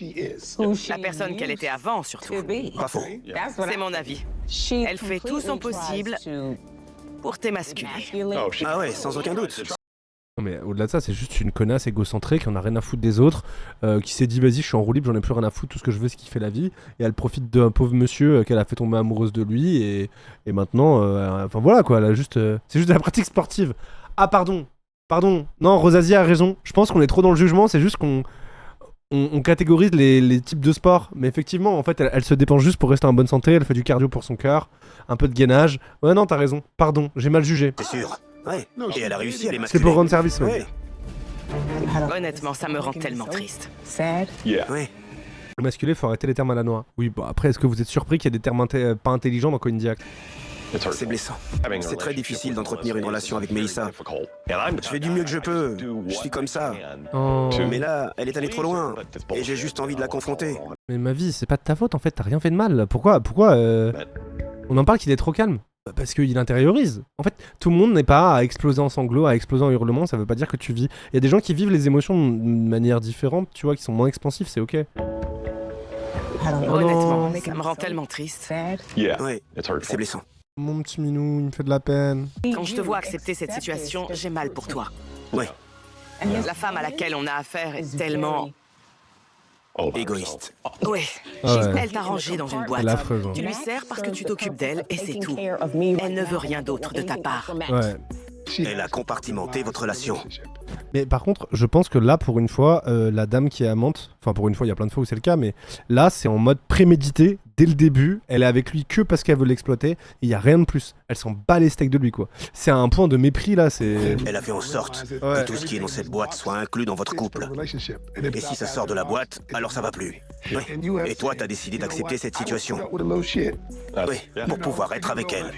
Speaker 2: La personne qu'elle était avant, surtout.
Speaker 3: Pas faux.
Speaker 2: C'est mon avis. Elle fait tout son possible pour t'émasculer.
Speaker 3: Ah ouais, sans aucun doute.
Speaker 1: Non mais au-delà de ça, c'est juste une connasse égocentrée qui en a rien à foutre des autres, qui s'est dit vas-y je suis en roue libre, j'en ai plus rien à foutre, tout ce que je veux c'est kiffer la vie, et elle profite d'un pauvre monsieur qu'elle a fait tomber amoureuse de lui, et maintenant, enfin voilà quoi, elle a juste, c'est juste de la pratique sportive. Ah pardon, non Rosazie a raison, je pense qu'on est trop dans le jugement, c'est juste qu'on on catégorise les types de sport, mais effectivement en fait elle se dépense juste pour rester en bonne santé, elle fait du cardio pour son cœur, un peu de gainage, ouais non t'as raison, pardon, j'ai mal jugé.
Speaker 3: C'est sûr. Ouais. Et elle a réussi à les
Speaker 1: C'est
Speaker 3: masculer.
Speaker 1: pour rendre service, ouais.
Speaker 3: Ouais.
Speaker 2: Honnêtement, ça me rend tellement triste.
Speaker 3: Ouais.
Speaker 1: Masculé, faut arrêter les termes à la noix. Oui, bon après, est-ce que vous êtes surpris qu'il y ait des termes pas intelligents dans Cognidy Act?
Speaker 3: C'est blessant. C'est très difficile d'entretenir une relation avec Mélissa. Je fais du mieux que je peux. Je suis comme ça.
Speaker 1: Oh.
Speaker 3: Mais là, elle est allée trop loin. Et j'ai juste envie de la confronter.
Speaker 1: Mais ma vie, c'est pas de ta faute en fait, t'as rien fait de mal. Pourquoi on en parle qu'il est trop calme? Parce qu'il intériorise. En fait, tout le monde n'est pas à exploser en sanglots, à exploser en hurlements, ça veut pas dire que tu vis. Il y a des gens qui vivent les émotions de manière différente, tu vois, qui sont moins expansifs, c'est ok.
Speaker 2: Honnêtement, ça me rend tellement triste.
Speaker 3: Ouais. C'est blessant.
Speaker 1: Mon petit minou, il me fait de la peine.
Speaker 2: Quand je te vois accepter cette situation, j'ai mal pour toi.
Speaker 3: Ouais.
Speaker 2: La femme à laquelle on a affaire est tellement...
Speaker 3: Égoïste.
Speaker 2: Ouais.
Speaker 1: Ah ouais.
Speaker 2: Elle t'a rangé dans une boîte.
Speaker 1: Elle est affreuse. Hein.
Speaker 2: Tu lui sers parce que tu t'occupes d'elle et c'est tout. Elle ne veut rien d'autre de ta part.
Speaker 1: Ouais.
Speaker 3: Elle a compartimenté votre relation.
Speaker 1: Mais par contre, je pense que là, pour une fois, la dame qui est amante, enfin pour une fois, il y a plein de fois où c'est le cas, mais là, c'est en mode prémédité, dès le début, elle est avec lui que parce qu'elle veut l'exploiter, et il y a rien de plus. Elle s'en bat les steaks de lui, quoi. C'est un point de mépris, là, c'est...
Speaker 3: Elle a fait en sorte
Speaker 1: Ouais.
Speaker 3: que tout ce qui est dans cette boîte soit inclus dans votre couple. Et si ça sort de la boîte, alors ça va plus. Ouais. Et toi, t'as décidé d'accepter cette situation. Oui, pour pouvoir être avec elle.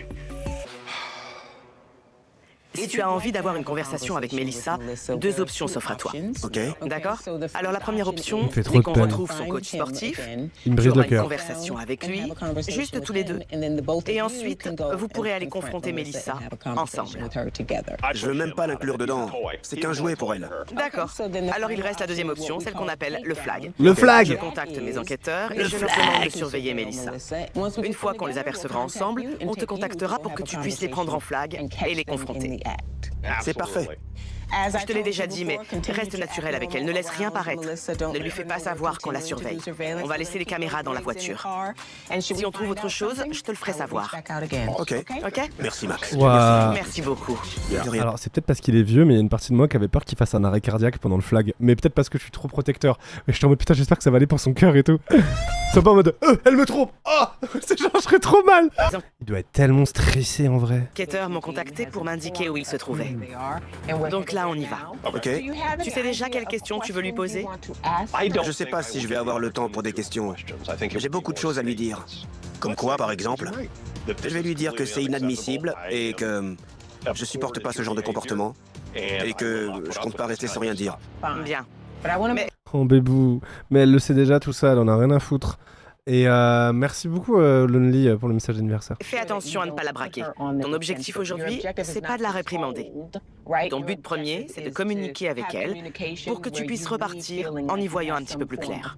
Speaker 2: Si tu as envie d'avoir une conversation avec Melissa, 2 options s'offrent à toi.
Speaker 3: Ok.
Speaker 2: D'accord? Alors la première option,
Speaker 1: Il me fait trop
Speaker 2: dès
Speaker 1: de
Speaker 2: qu'on
Speaker 1: peine.
Speaker 2: retrouve son coach sportif,
Speaker 1: Il me
Speaker 2: tu
Speaker 1: brise
Speaker 2: auras
Speaker 1: le
Speaker 2: une
Speaker 1: cœur.
Speaker 2: conversation avec lui, juste tous les deux. Et ensuite, vous pourrez aller confronter Melissa ensemble.
Speaker 3: Je veux même pas l'inclure dedans. C'est qu'un jouet pour elle.
Speaker 2: D'accord. Alors il reste la deuxième option, celle qu'on appelle le flag.
Speaker 1: Le
Speaker 2: Je
Speaker 1: flag.
Speaker 2: contacte mes enquêteurs et je leur demande de surveiller Melissa. Une fois qu'on les apercevra ensemble, on te contactera pour que tu puisses les prendre en flag et les confronter.
Speaker 3: C'est parfait.
Speaker 2: Je te l'ai déjà dit, mais reste naturel avec elle. Ne laisse rien paraître. Ne lui fais pas savoir qu'on la surveille. On va laisser les caméras dans la voiture. Si on trouve autre chose, je te le ferai savoir.
Speaker 3: Ok.
Speaker 2: Ok?
Speaker 3: Merci, Max.
Speaker 1: Ouah.
Speaker 2: Merci beaucoup.
Speaker 3: De rien.
Speaker 1: Alors c'est peut-être parce qu'il est vieux, mais il y a une partie de moi qui avait peur qu'il fasse un arrêt cardiaque pendant le flag. Mais peut-être parce que je suis trop protecteur. Mais je suis en mode putain, j'espère que ça va aller pour son cœur et tout. C'est pas en mode elle me trompe. Oh, c'est genre je serais trop mal. Il doit être tellement stressé en vrai.
Speaker 2: Les enquêteurs m'ont contacté pour m'indiquer où il se trouvait. Donc là, on y va.
Speaker 3: Ok.
Speaker 2: Tu sais déjà quelles questions tu veux lui poser?
Speaker 3: Je sais pas si je vais avoir le temps pour des questions. J'ai beaucoup de choses à lui dire. Comme quoi, par exemple? Je vais lui dire que c'est inadmissible et que je supporte pas ce genre de comportement et que je compte pas rester sans rien dire.
Speaker 2: Bien.
Speaker 1: Oh bébou. Mais elle le sait déjà tout ça, elle en a rien à foutre. Et merci beaucoup Lonely pour le message d'anniversaire.
Speaker 2: Fais attention à ne pas la braquer. Ton objectif aujourd'hui, c'est pas de la réprimander. Ton but premier, c'est de communiquer avec elle pour que tu puisses repartir en y voyant un petit peu plus clair.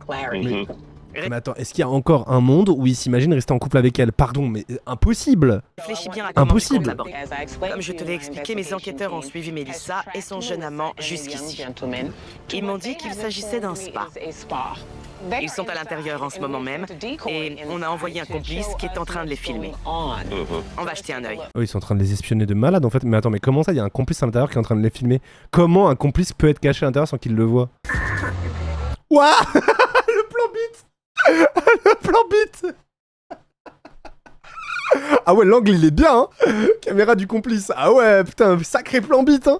Speaker 1: Mais attends, est-ce qu'il y a encore un monde où il s'imagine rester en couple avec elle? Pardon, mais impossible.
Speaker 2: Réfléchis bien à comment
Speaker 1: Impossible.
Speaker 2: tu comptes l'aborder. Comme je te l'ai expliqué, mes enquêteurs ont suivi Melissa et son jeune amant jusqu'ici. Ils m'ont dit qu'il s'agissait d'un spa. Ils sont à l'intérieur en ce moment même et on a envoyé un complice qui est en train de les filmer. On va jeter un œil.
Speaker 1: Oh, ils sont en train de les espionner de malade en fait. Mais attends, mais comment ça, il y a un complice à l'intérieur qui est en train de les filmer? Comment un complice peut être caché à l'intérieur sans qu'il le voie? Ouah. Le plan bite. Le plan bite. Ah ouais, l'angle il est bien hein. Caméra du complice. Ah ouais, putain, sacré plan bite hein.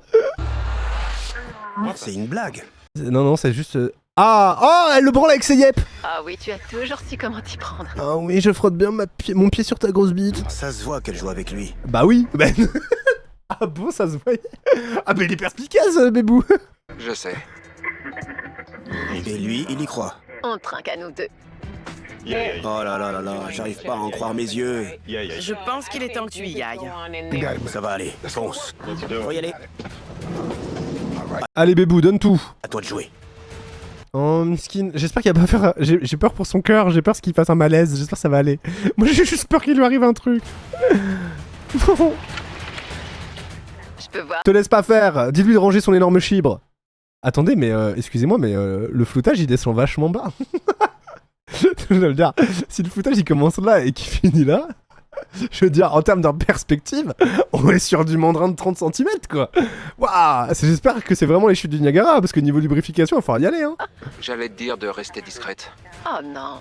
Speaker 3: C'est une blague.
Speaker 1: Non, non, c'est juste... Ah, oh, elle le branle avec ses yep.
Speaker 4: Ah oui, tu as toujours su comment t'y prendre.
Speaker 1: Ah oui, je frotte bien mon pied sur ta grosse bite.
Speaker 3: Ça se voit qu'elle joue avec lui.
Speaker 1: Bah oui, ben... Ah bon, ça se voyait. Ah mais il est perspicace, bébou.
Speaker 6: Je sais.
Speaker 3: Et lui, il y croit.
Speaker 4: On trinque à nous deux.
Speaker 3: Oh là là là là, j'arrive pas à en croire mes yeux.
Speaker 2: Je pense qu'il est temps que tu y ailles.
Speaker 3: Ça va aller, fonce. Faut y aller.
Speaker 1: Allez bébou, donne tout.
Speaker 3: À toi de jouer.
Speaker 1: Oh miskin, j'espère qu'il va pas faire... J'ai peur pour son cœur, j'ai peur qu'il fasse un malaise, j'espère que ça va aller. Moi j'ai juste peur qu'il lui arrive un truc.
Speaker 4: Je peux voir.
Speaker 1: Te laisse pas faire, dis-lui de ranger son énorme chibre. Attendez, mais excusez-moi, mais le floutage il descend vachement bas. Je veux dire, si le floutage il commence là et qu'il finit là, je veux dire, en termes de perspective, on est sur du mandrin de 30 cm quoi. Waouh, j'espère que c'est vraiment les chutes du Niagara, parce que niveau lubrification, il va falloir y aller hein.
Speaker 6: J'allais te dire de rester discrète.
Speaker 4: Oh non.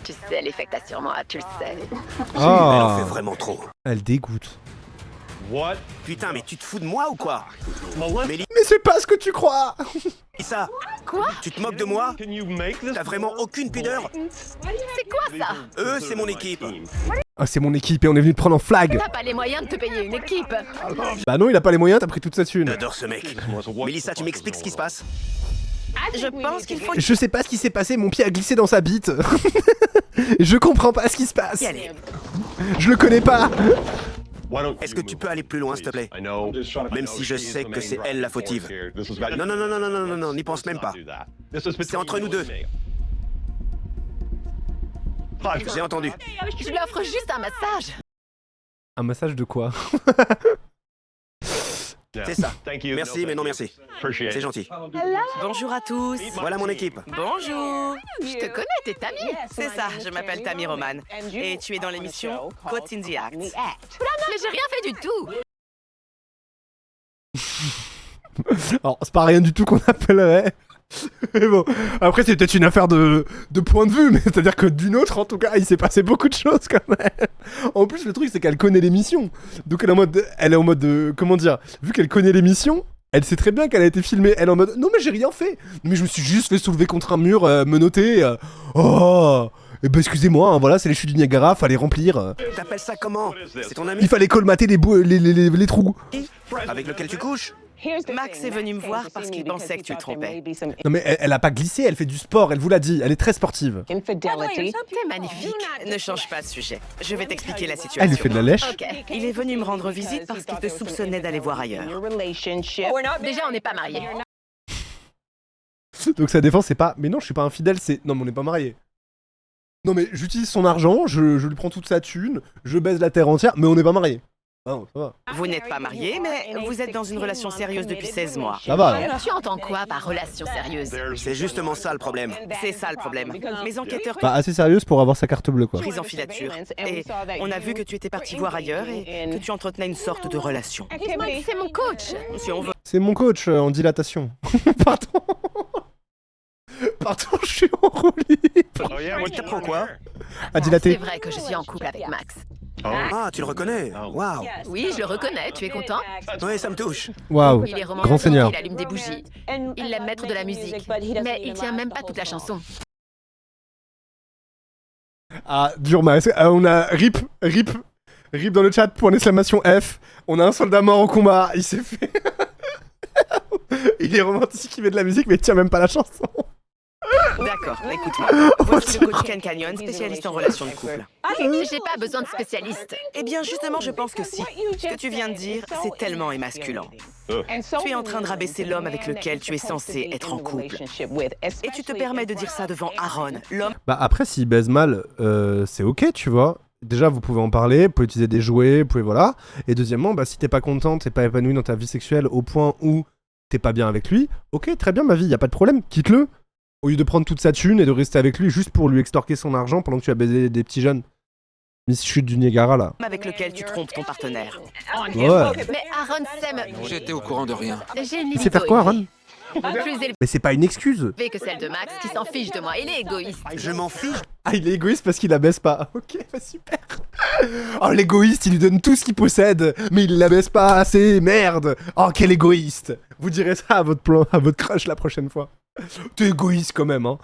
Speaker 4: Tu sais l'effet que t'as sur moi, tu le sais.
Speaker 3: Elle en fait
Speaker 1: Ah,
Speaker 3: vraiment trop.
Speaker 1: elle dégoûte.
Speaker 3: Putain, mais tu te fous de moi ou quoi?
Speaker 1: Mais c'est pas ce que tu crois.
Speaker 3: Melissa,
Speaker 4: Quoi?
Speaker 3: tu te moques de moi? T'as vraiment aucune pudeur?
Speaker 4: C'est quoi ça?
Speaker 3: Eux, c'est mon équipe.
Speaker 1: Ah, c'est mon équipe et on est venu te prendre en flag.
Speaker 4: T'as pas les moyens de te payer une équipe.
Speaker 1: Bah non, il a pas les moyens, t'as pris toute sa thune.
Speaker 3: J'adore ce mec. Melissa, tu m'expliques ce qui se passe?
Speaker 2: Je pense qu'il faut
Speaker 1: Je sais pas ce qui s'est passé, mon pied a glissé dans sa bite. Je comprends pas ce qui se passe.
Speaker 2: y aller.
Speaker 1: Je le connais pas.
Speaker 3: Est-ce que tu peux aller plus loin, s'il te plaît? Même si je sais que c'est elle la fautive. Non, non, non, non, non, non, non, non, n'y pense même pas. C'est entre nous deux. J'ai entendu.
Speaker 4: Je lui offre juste un massage.
Speaker 1: Un massage de quoi?
Speaker 3: C'est ça. Merci, mais non merci. C'est gentil.
Speaker 2: Bonjour à tous.
Speaker 3: Voilà mon équipe.
Speaker 2: Bonjour.
Speaker 4: Je te connais, t'es Tammy.
Speaker 2: C'est ça, je m'appelle Tammy Roman. Et tu es dans l'émission Caught in the Act.
Speaker 4: Mais j'ai rien fait du tout.
Speaker 1: Alors, c'est pas rien du tout qu'on appellerait. Mais bon, après c'est peut-être une affaire de point de vue, mais c'est-à-dire que d'une autre, en tout cas, il s'est passé beaucoup de choses quand même. En plus, le truc, c'est qu'elle connaît l'émission. Donc elle est en mode comment dire, vu qu'elle connaît l'émission, Elle sait très bien qu'elle a été filmée. Elle est en mode non mais j'ai rien fait. Mais je me suis juste fait soulever contre un mur, menotté. Oh. Eh ben excusez-moi, hein, voilà, c'est les chutes du Niagara, fallait remplir.
Speaker 3: T'appelles ça comment? C'est ton ami
Speaker 1: Il fallait colmater les trous.
Speaker 3: avec lequel tu couches?
Speaker 2: Max est venu me voir parce qu'il pensait que tu le trompais.
Speaker 1: Non mais elle a pas glissé, elle fait du sport, elle vous l'a dit, elle est très sportive.
Speaker 2: T'es magnifique. Ne change pas de sujet. Je vais t'expliquer la situation.
Speaker 1: Elle lui fait de la lèche.
Speaker 2: Ok. Il est venu me rendre visite parce qu'il te soupçonnait d'aller voir ailleurs.
Speaker 4: Déjà, on n'est pas mariés.
Speaker 1: Donc sa défense c'est pas mais non je suis pas infidèle, c'est non mais on n'est pas mariés. Non mais j'utilise son argent, je lui prends toute sa thune, je baise la terre entière, mais on n'est pas mariés. Ah non, ça va.
Speaker 2: Vous n'êtes pas mariés, mais vous êtes dans une relation sérieuse depuis 16 mois.
Speaker 1: Ça va là.
Speaker 4: Tu entends quoi par relation sérieuse?
Speaker 3: C'est justement ça le problème.
Speaker 2: C'est ça le problème. Mes enquêteurs
Speaker 1: Pas assez sérieuse pour avoir sa carte bleue quoi.
Speaker 2: pris en filature. Et on a vu que tu étais parti voir ailleurs et que tu entretenais une sorte de relation.
Speaker 4: C'est mon coach.
Speaker 2: Si on veut.
Speaker 1: C'est mon coach en dilatation. Pardon. Pardon, je suis en roue libre.
Speaker 3: Il t'apprend quoi?
Speaker 1: À
Speaker 4: C'est
Speaker 1: dilater.
Speaker 4: vrai que je suis en couple avec Max.
Speaker 3: Ah, tu le reconnais? Waouh.
Speaker 4: Oui, je le reconnais. Tu es content?
Speaker 3: Oui, ça me touche.
Speaker 1: Waouh.
Speaker 4: Il est
Speaker 1: Grand
Speaker 4: romantique,
Speaker 1: seigneur.
Speaker 4: il allume des bougies. Il aime mettre de la musique. Mais il tient même pas toute la chanson.
Speaker 1: Ah, dur masque. On a RIP dans le chat, point d'exclamation F. On a un soldat mort au combat, il s'est fait. Il est romantique, il met de la musique, mais il tient même pas la chanson.
Speaker 2: D'accord, écoute-moi. Voici le coach Ken Canyon, spécialiste en relations de couple.
Speaker 4: J'ai pas besoin de spécialiste.
Speaker 2: Eh bien, justement, je pense que si. Ce que tu viens de dire, c'est tellement émasculant. Tu es en train de rabaisser l'homme avec lequel tu es censé être en couple. Et tu te permets de dire ça devant Aaron, l'homme...
Speaker 1: Bah après, s'il baise mal, c'est ok, tu vois. Déjà, vous pouvez en parler, vous pouvez utiliser des jouets, vous pouvez voilà. Et deuxièmement, bah si t'es pas contente, t'es pas épanouie dans ta vie sexuelle au point où t'es pas bien avec lui, ok, très bien ma vie, y a pas de problème, quitte-le. Au lieu de prendre toute sa thune et de rester avec lui juste pour lui extorquer son argent pendant que tu as baisé des petits jeunes. Miss Chute du Niagara là.
Speaker 2: avec lequel tu trompes ton partenaire.
Speaker 1: Ouais.
Speaker 4: Mais Aaron s'aime.
Speaker 6: J'étais au courant de rien.
Speaker 4: J'ai une
Speaker 1: Il
Speaker 4: libido
Speaker 1: sait faire quoi, Aaron?
Speaker 4: Plus élevée
Speaker 1: Mais c'est pas une excuse.
Speaker 4: que celle de Max, qui s'en fiche de moi. Il est égoïste.
Speaker 3: Je m'en fiche.
Speaker 1: Ah, il est égoïste parce qu'il la baisse pas. Ok, bah super. Oh, l'égoïste, il lui donne tout ce qu'il possède, mais il la baisse pas assez. Merde. Oh, quel égoïste. Vous direz ça à votre plan, à votre crush la prochaine fois. T'es égoïste quand même, hein.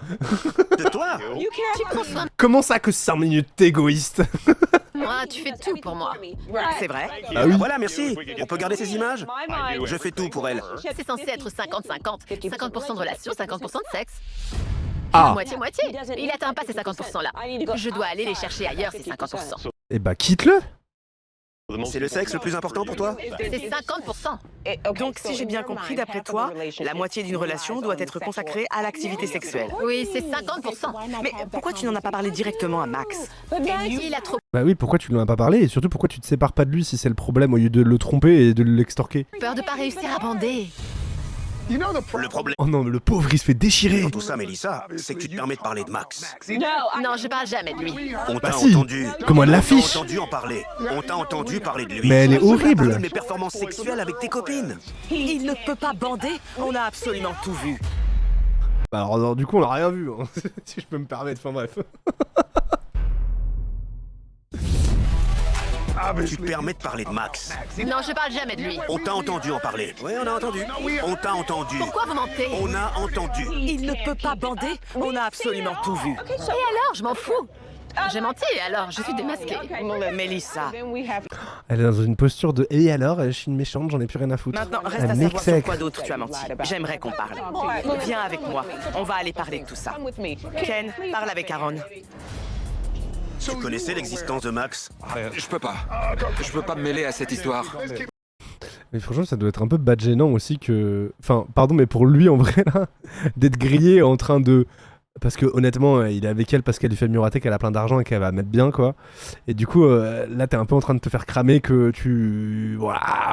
Speaker 3: De toi?
Speaker 4: Tu prends soin de
Speaker 1: Comment ça que 5 minutes, t'es égoïste?
Speaker 4: moi, tu fais tout pour moi.
Speaker 2: C'est vrai?
Speaker 1: Ah oui.
Speaker 3: Voilà, merci. On peut garder ces images? Je fais tout pour elle.
Speaker 4: C'est censé être 50-50. 50% de relation, 50% de sexe.
Speaker 1: Ah.
Speaker 4: Moitié-moitié. Il atteint pas ces 50% là. Je dois aller les chercher ailleurs, ces 50%.
Speaker 1: Eh bah, quitte-le.
Speaker 3: C'est le sexe le plus important pour toi?
Speaker 4: C'est 50%.
Speaker 2: Donc, si j'ai bien compris, d'après toi, la moitié d'une relation doit être consacrée à l'activité sexuelle.
Speaker 4: Oui, c'est 50%.
Speaker 2: Mais pourquoi tu n'en as pas parlé directement à Max?
Speaker 4: Il a trop
Speaker 1: Bah oui, pourquoi tu lui en as pas parlé? Et surtout, pourquoi tu te sépares pas de lui si c'est le problème au lieu de le tromper et de l'extorquer?
Speaker 4: peur de pas réussir à bander.
Speaker 3: Le problème
Speaker 1: Oh non, mais le pauvre, il se fait déchirer.
Speaker 3: dans tout ça, Mélissa, c'est que tu te permets de parler de Max.
Speaker 4: Non, je parle jamais de lui.
Speaker 3: On t'a
Speaker 1: Bah si.
Speaker 3: entendu.
Speaker 1: Comment elle
Speaker 3: On
Speaker 1: l'affiche?
Speaker 3: t'a entendu en parler. On t'a entendu parler de lui.
Speaker 1: Mais elle est
Speaker 3: On t'a
Speaker 1: horrible.
Speaker 3: parlé de mes performances sexuelles avec tes copines.
Speaker 2: Il ne peut pas bander. On a absolument tout vu.
Speaker 1: Bah alors, du coup, on a rien vu, hein. Si je peux me permettre, enfin bref.
Speaker 3: Tu te permets de parler de Max.
Speaker 4: Non, je parle jamais de lui.
Speaker 3: On t'a entendu en parler. Oui, on a entendu. On t'a entendu.
Speaker 4: Pourquoi vous mentez?
Speaker 3: On a entendu.
Speaker 2: Il ne peut pas bander. On a absolument tout vu.
Speaker 4: Et alors, je m'en fous. J'ai menti, alors je suis démasquée.
Speaker 2: Mélissa,
Speaker 1: Elle est dans une posture de et alors, je suis une méchante, j'en ai plus rien à foutre.
Speaker 2: maintenant reste
Speaker 1: Un
Speaker 2: à
Speaker 1: mec
Speaker 2: savoir sur
Speaker 1: sec.
Speaker 2: quoi d'autre tu as menti. J'aimerais qu'on parle. Viens avec moi. On va aller parler de tout ça. Ken, parle avec Aaron.
Speaker 3: Tu connaissais l'existence de Max?
Speaker 6: Je peux pas. Je peux pas me mêler à cette histoire.
Speaker 1: Mais franchement, ça doit être un peu bad gênant aussi que... Enfin, pardon, mais pour lui, en vrai, là, d'être grillé en train de... Parce que honnêtement, il est avec elle parce qu'elle lui fait miroiter qu'elle a plein d'argent et qu'elle va mettre bien, quoi. Et du coup, là, t'es un peu en train de te faire cramer que tu...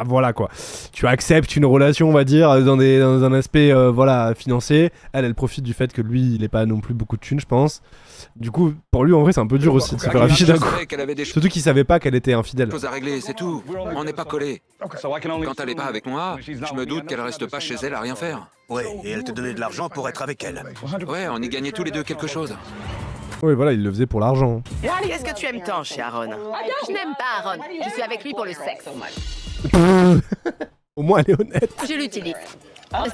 Speaker 1: Voilà, quoi. Tu acceptes une relation, on va dire, dans un aspect, voilà, financier. Elle profite du fait que lui, il ait pas non plus beaucoup de thunes, je pense. Du coup, pour lui, en vrai, c'est un peu dur aussi de se faire afficher d'un
Speaker 6: Je
Speaker 1: coup.
Speaker 6: savais qu'elle avait des
Speaker 1: Surtout qu'il savait pas qu'elle était infidèle.
Speaker 6: choses à régler, c'est tout. On n'est pas collés. Quand elle est pas avec moi, je me doute qu'elle reste pas chez elle à rien faire.
Speaker 3: Ouais, et elle te donnait de l'argent pour être avec elle.
Speaker 6: Ouais, on y gagnait tous les deux quelque chose.
Speaker 1: Oui, voilà, il le faisait pour l'argent.
Speaker 2: Qu'est-ce que tu aimes tant chez Aaron?
Speaker 4: Je n'aime pas Aaron. Je suis avec lui pour le sexe.
Speaker 1: Au moins, elle est honnête.
Speaker 4: Je l'utilise.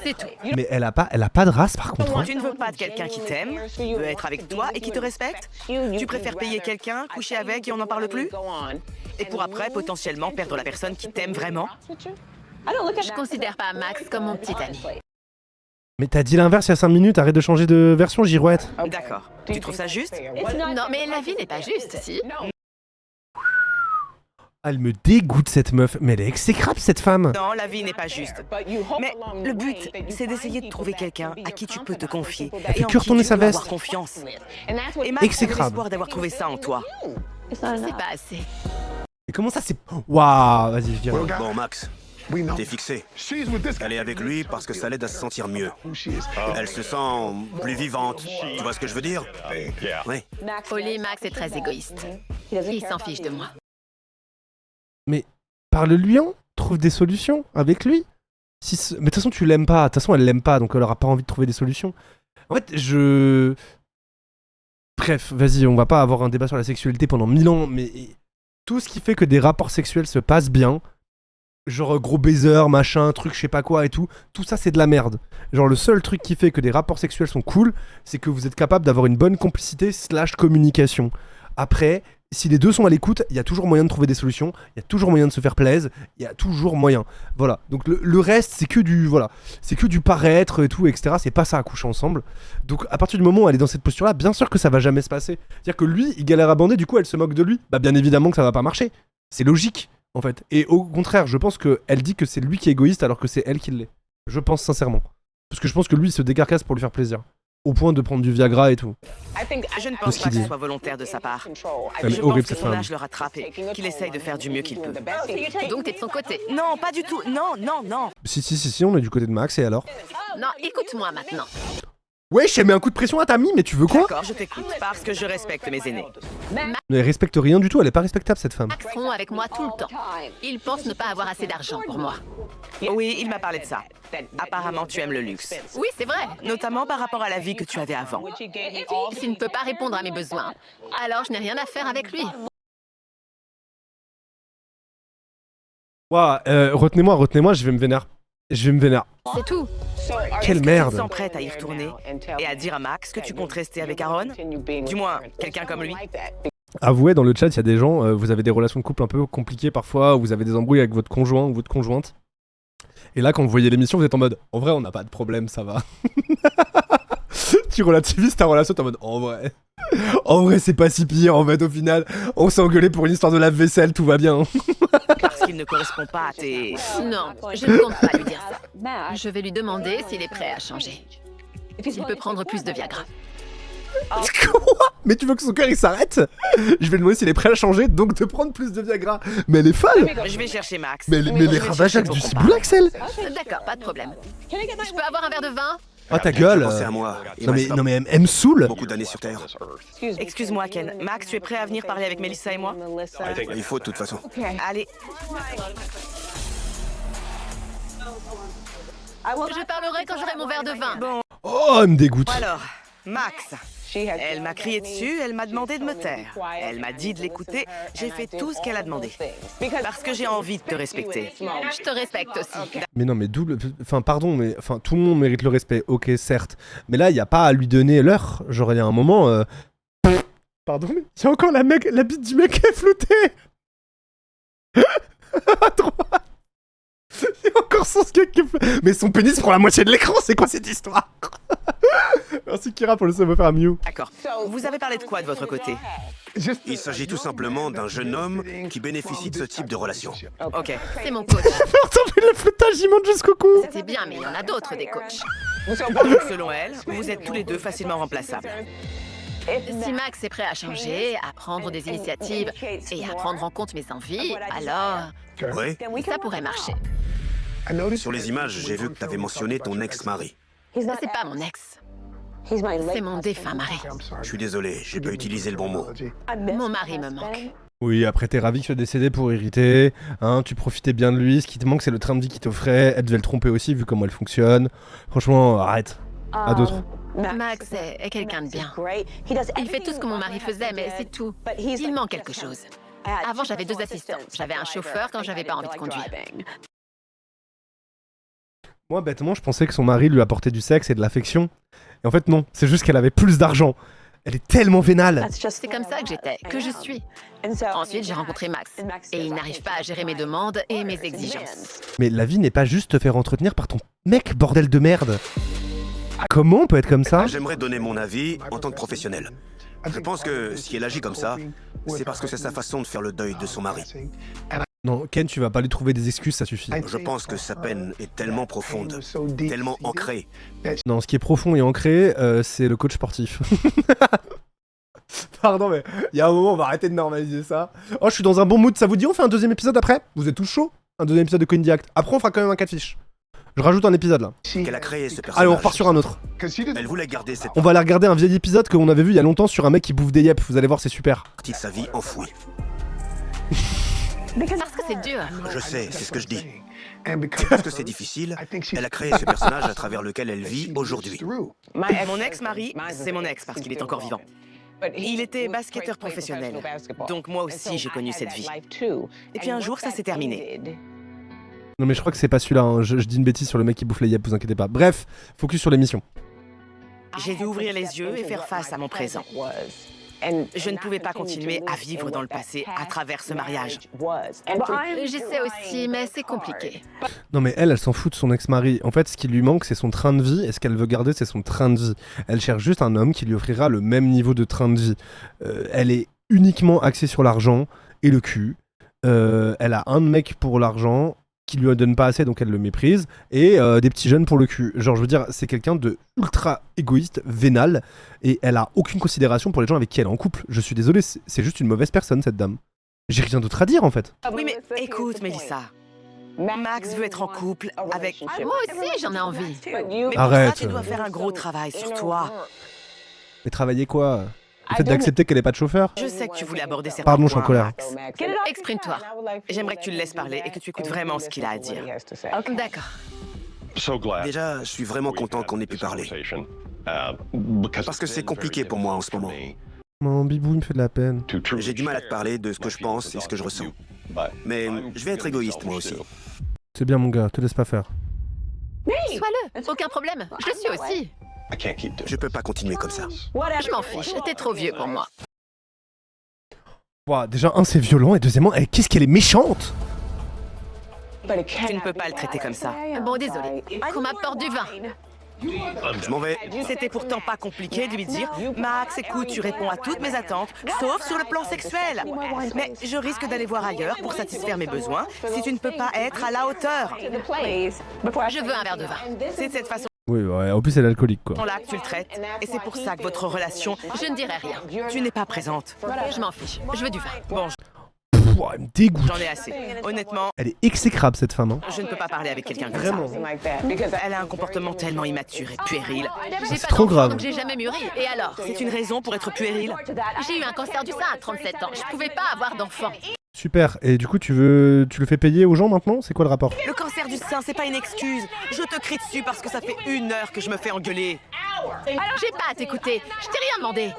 Speaker 4: C'est tout.
Speaker 1: Mais elle a pas de race, par contre. Hein.
Speaker 2: Tu ne veux pas de quelqu'un qui t'aime, qui veut être avec toi et qui te respecte? Tu préfères payer quelqu'un, coucher avec et on n'en parle plus? Et pour après, potentiellement, perdre la personne qui t'aime vraiment?
Speaker 4: Je considère pas Max comme mon petit ami.
Speaker 1: Mais t'as dit l'inverse il y a 5 minutes, arrête de changer de version, girouette.
Speaker 2: D'accord. Tu trouves ça juste?
Speaker 4: Non, mais la vie n'est pas juste, si.
Speaker 1: Elle me dégoûte cette meuf, mais elle est exécrable cette femme.
Speaker 2: Non, la vie n'est pas juste. Mais le but, c'est d'essayer de trouver quelqu'un à qui tu peux te confier et en
Speaker 1: que
Speaker 2: qui
Speaker 1: retourner
Speaker 2: tu
Speaker 1: sa
Speaker 2: peux
Speaker 1: veste.
Speaker 2: avoir confiance. Et Max a
Speaker 1: Exécrable.
Speaker 2: l'espoir d'avoir trouvé ça en toi.
Speaker 4: C'est pas assez.
Speaker 1: Et comment ça c'est... Waouh, vas-y, je dirais.
Speaker 3: Bon, Max, t'es fixé. Elle est avec lui parce que ça l'aide à se sentir mieux. Elle se sent plus vivante. Tu vois ce que je veux dire? Oui.
Speaker 4: Oli, Max est très égoïste. Il s'en fiche de moi.
Speaker 1: Mais parle-lui en, trouve des solutions avec lui. Mais de toute façon, tu l'aimes pas. De toute façon, elle l'aime pas, donc elle aura pas envie de trouver des solutions. En fait, Bref, vas-y, on va pas avoir un débat sur la sexualité pendant 1000 ans, mais tout ce qui fait que des rapports sexuels se passent bien, genre gros baiser, machin, truc, je sais pas quoi et tout ça c'est de la merde. Genre le seul truc qui fait que des rapports sexuels sont cool, c'est que vous êtes capable d'avoir une bonne complicité / communication. Après, si les deux sont à l'écoute, il y a toujours moyen de trouver des solutions, il y a toujours moyen de se faire plaisir, il y a toujours moyen. Voilà. Donc le reste, c'est que du paraître et tout, etc. C'est pas ça à coucher ensemble. Donc à partir du moment où elle est dans cette posture-là, bien sûr que ça va jamais se passer. C'est-à-dire que lui, il galère à bander, du coup elle se moque de lui. Bah bien évidemment que ça va pas marcher. C'est logique, en fait. Et au contraire, je pense qu'elle dit que c'est lui qui est égoïste alors que c'est elle qui l'est. Je pense sincèrement. Parce que je pense que lui, il se décarcasse pour lui faire plaisir. Au point de prendre du Viagra et tout.
Speaker 2: Je ne pense pas que ce soit volontaire de sa part.
Speaker 1: Elle est
Speaker 2: Je
Speaker 1: horrible
Speaker 2: pense que
Speaker 1: cette
Speaker 2: son
Speaker 1: femme.
Speaker 2: âge le rattrape et qu'il essaye de faire du mieux qu'il peut.
Speaker 4: Donc t'es de son côté.
Speaker 2: Non, pas du tout. Non.
Speaker 1: Si, on est du côté de Max, et alors?
Speaker 4: Non, écoute-moi maintenant.
Speaker 1: Wesh, elle met un coup de pression à ta mie, mais tu veux quoi?
Speaker 2: D'accord, je t'écoute, parce que je respecte mes aînés.
Speaker 1: Mais elle respecte rien du tout, elle est pas respectable cette femme.
Speaker 4: Max rompt avec moi tout le temps. Il pense ne pas avoir assez d'argent pour moi.
Speaker 2: Oui, il m'a parlé de ça. Apparemment, tu aimes le luxe.
Speaker 4: Oui, c'est vrai.
Speaker 2: Notamment par rapport à la vie que tu avais avant.
Speaker 4: S'il ne peut pas répondre à mes besoins, alors je n'ai rien à faire avec lui.
Speaker 1: Ouah, retenez-moi, je vais me vénère.
Speaker 4: C'est tout.
Speaker 1: Quelle
Speaker 2: Est-ce que
Speaker 1: merde.
Speaker 2: tu te sens prête à y retourner et à dire à Max que tu comptes rester avec Aaron? Du moins, quelqu'un comme lui.
Speaker 1: Avouez dans le chat, il y a des gens, vous avez des relations de couple un peu compliquées parfois, vous avez des embrouilles avec votre conjoint ou votre conjointe. Et là, quand vous voyez l'émission, vous êtes en mode, en vrai, on n'a pas de problème, ça va. Tu relativises ta relation, t'es en mode, en vrai, c'est pas si pire, en fait, au final, on s'est engueulé pour une histoire de lave-vaisselle, tout va bien.
Speaker 2: Parce qu'il ne correspond pas à tes...
Speaker 4: Non, je ne compte pas lui dire ça. Je vais lui demander s'il est prêt à changer. S'il peut prendre plus de Viagra.
Speaker 1: Quoi? Mais tu veux que son cœur il s'arrête? Je vais lui demander s'il est prêt à changer, donc de prendre plus de Viagra. Mais elle est folle.
Speaker 2: Je vais chercher Max.
Speaker 1: Mais les ravageacs du ciboule, Axel.
Speaker 4: D'accord, pas de problème. Je peux avoir un verre de vin?
Speaker 1: Oh ta gueule.
Speaker 3: Pensez à moi.
Speaker 1: Non mais elle me saoule.
Speaker 3: Beaucoup d'années sur Terre.
Speaker 2: Excuse-moi, Ken. Max, tu es prêt à venir parler avec Melissa et moi?
Speaker 3: Il faut de toute façon.
Speaker 2: Allez.
Speaker 4: Je parlerai quand j'aurai mon verre de vin.
Speaker 2: Bon,
Speaker 1: Oh, elle me dégoûte.
Speaker 2: alors, Max. Elle m'a crié dessus, elle m'a demandé de me taire. Elle m'a dit de l'écouter, j'ai fait tout ce qu'elle a demandé. Parce que j'ai envie de te respecter.
Speaker 4: Je te respecte aussi.
Speaker 1: Mais non, mais enfin, pardon, mais enfin, tout le monde mérite le respect, ok, certes. Mais là, il y a pas à lui donner l'heure. Genre, il y a un moment. Pardon, mais il y a encore la bite du mec qui est flottée. À droite. Il y a encore son skate qui est flottée. Mais son pénis prend la moitié de l'écran, c'est quoi cette histoire? Merci Kira pour le savoir à Mew.
Speaker 2: D'accord. Vous avez parlé de quoi de votre côté?
Speaker 3: Il s'agit tout simplement d'un jeune homme qui bénéficie de ce type de relation.
Speaker 2: Ok.
Speaker 4: C'est mon coach.
Speaker 1: Attendez, le flottage, il monte jusqu'au cou.
Speaker 4: C'est bien, mais il y en a d'autres des coachs.
Speaker 2: Donc, selon elle, vous êtes tous les deux facilement remplaçables.
Speaker 4: Si Max est prêt à changer, à prendre des initiatives et à prendre en compte mes envies, alors
Speaker 3: Oui.
Speaker 4: ça pourrait marcher.
Speaker 3: Sur les images, j'ai vu que t'avais mentionné ton ex-mari.
Speaker 4: C'est pas mon ex. C'est mon défunt mari.
Speaker 3: Je suis désolé, j'ai pas utilisé le bon mot.
Speaker 4: Mon mari me manque.
Speaker 1: Oui, après t'es ravi qu'il soit décédé pour hériter, hein, tu profitais bien de lui, ce qui te manque c'est le train de vie qu'il t'offrait, elle devait le tromper aussi vu comment elle fonctionne. Franchement, arrête. À d'autres.
Speaker 4: Max est quelqu'un de bien. Il fait tout ce que mon mari faisait, mais c'est tout. Il manque quelque chose. Avant, j'avais 2 assistants. J'avais un chauffeur quand j'avais pas envie de conduire.
Speaker 1: Moi, bêtement, je pensais que son mari lui apportait du sexe et de l'affection. Et en fait, non. C'est juste qu'elle avait plus d'argent. Elle est tellement vénale.
Speaker 4: C'est comme ça que j'étais, que je suis. Ensuite, j'ai rencontré Max. Et il n'arrive pas à gérer mes demandes et mes exigences.
Speaker 1: Mais la vie n'est pas juste te faire entretenir par ton mec, bordel de merde. Comment on peut être comme ça?
Speaker 3: J'aimerais donner mon avis en tant que professionnel. Je pense que si elle agit comme ça, c'est parce que c'est sa façon de faire le deuil de son mari.
Speaker 1: Non, Ken, tu vas pas lui trouver des excuses, ça suffit.
Speaker 3: Je pense que sa peine est tellement profonde, tellement ancrée.
Speaker 1: Non, ce qui est profond et ancré, c'est le coach sportif. Pardon, mais il y a un moment, on va arrêter de normaliser ça. Oh, je suis dans un bon mood, ça vous dit on fait un deuxième épisode après? Vous êtes tous chauds? Un deuxième épisode de Coindy Act. Après, on fera quand même un 4 fiches. Je rajoute un épisode là.
Speaker 3: Qu'elle a créé ce personnage.
Speaker 1: Allez, on repart sur un autre.
Speaker 3: Elle voulait garder cette
Speaker 1: On va aller regarder un vieil épisode qu'on avait vu il y a longtemps sur un mec qui bouffe des yep. Vous allez voir, c'est super.
Speaker 3: partie de sa vie enfouie.
Speaker 4: Parce que c'est dur.
Speaker 3: Je sais, c'est ce que je dis. Parce que c'est difficile, elle a créé ce personnage à travers lequel elle vit aujourd'hui.
Speaker 2: Mon ex-mari, c'est mon ex parce qu'il est encore vivant. Il était basketteur professionnel, donc moi aussi j'ai connu cette vie. Et puis un jour, ça s'est terminé.
Speaker 1: Non mais je crois que c'est pas celui-là, hein. Je dis une bêtise sur le mec qui bouffe les yep, vous inquiétez pas. Bref, focus sur l'émission.
Speaker 2: J'ai dû ouvrir les yeux et faire face à mon présent. Je ne pouvais pas continuer à vivre dans le passé à travers ce mariage.
Speaker 4: J'essaie aussi, mais c'est compliqué.
Speaker 1: Non mais elle s'en fout de son ex-mari. En fait, ce qui lui manque, c'est son train de vie, et ce qu'elle veut garder, c'est son train de vie. Elle cherche juste un homme qui lui offrira le même niveau de train de vie. Elle est uniquement axée sur l'argent et le cul. Elle a un mec pour l'argent qui lui donne pas assez, donc elle le méprise, et des petits jeunes pour le cul. Genre, je veux dire, c'est quelqu'un de ultra égoïste, vénal, et elle a aucune considération pour les gens avec qui elle est en couple. Je suis désolé, c'est juste une mauvaise personne, cette dame. J'ai rien d'autre à dire, en fait.
Speaker 2: Oui, mais écoute, Mélissa. Max veut être en couple avec...
Speaker 4: Moi aussi, j'en ai envie.
Speaker 2: Mais pour
Speaker 1: Arrête.
Speaker 2: ça, tu dois faire un gros travail sur toi.
Speaker 1: Mais travailler quoi? Le fait d'accepter qu'elle ait pas de chauffeur?
Speaker 2: Je sais que tu voulais aborder certains
Speaker 1: Pardon, je suis en
Speaker 2: points,
Speaker 1: colère.
Speaker 2: Max.
Speaker 4: Exprime-toi.
Speaker 2: J'aimerais que tu le laisses parler et que tu écoutes vraiment ce qu'il a à dire.
Speaker 4: D'accord.
Speaker 3: Déjà, je suis vraiment content qu'on ait pu parler. Parce que c'est compliqué pour moi en ce moment.
Speaker 1: Mon bibou, il me fait de la peine.
Speaker 3: J'ai du mal à te parler de ce que je pense et ce que je ressens. Mais je vais être égoïste moi aussi.
Speaker 1: C'est bien, mon gars, te laisse pas faire.
Speaker 4: Sois-le, aucun problème. Je le suis aussi.
Speaker 3: Je peux pas continuer comme ça.
Speaker 4: Je m'en fiche, t'es trop vieux pour moi.
Speaker 1: Ouah, déjà, un, c'est violent, et deuxièmement, qu'est-ce qu'elle est méchante!
Speaker 2: Tu ne peux pas le traiter comme ça.
Speaker 4: Bon, désolé. Qu'on m'apporte du vin.
Speaker 3: Je m'en vais.
Speaker 2: C'était pourtant pas compliqué de lui dire « Max, écoute, tu réponds à toutes mes attentes, sauf sur le plan sexuel. Mais je risque d'aller voir ailleurs pour satisfaire mes besoins si tu ne peux pas être à la hauteur.
Speaker 4: Je veux un verre de vin.
Speaker 2: C'est de cette façon
Speaker 1: Oui, ouais, en plus, elle est alcoolique, quoi.
Speaker 2: là que tu le traites. Et c'est pour ça que votre relation,
Speaker 4: Je ne dirai rien.
Speaker 2: tu n'es pas présente.
Speaker 4: Je m'en fiche. Je veux du vin.
Speaker 2: Bon,
Speaker 1: Ouah, elle me dégoûte.
Speaker 2: j'en ai assez. Honnêtement,
Speaker 1: Elle est exécrable, cette femme, hein.
Speaker 2: je ne peux pas parler avec quelqu'un comme
Speaker 1: Vraiment.
Speaker 2: ça. Elle a un comportement tellement immature et puéril.
Speaker 4: J'ai
Speaker 1: C'est
Speaker 4: pas
Speaker 1: trop
Speaker 4: d'enfant,
Speaker 1: grave.
Speaker 4: donc j'ai jamais mûri. Et alors?
Speaker 2: C'est une raison pour être puéril.
Speaker 4: J'ai eu un cancer du sein à 37 ans. Je pouvais pas avoir d'enfant.
Speaker 1: Super, et du coup, tu le fais payer aux gens maintenant? C'est quoi le rapport?
Speaker 2: Le cancer du sein, c'est pas une excuse. Je te crie dessus parce que ça fait 1 heure que je me fais engueuler.
Speaker 4: J'ai pas à t'écouter. Je t'ai rien demandé.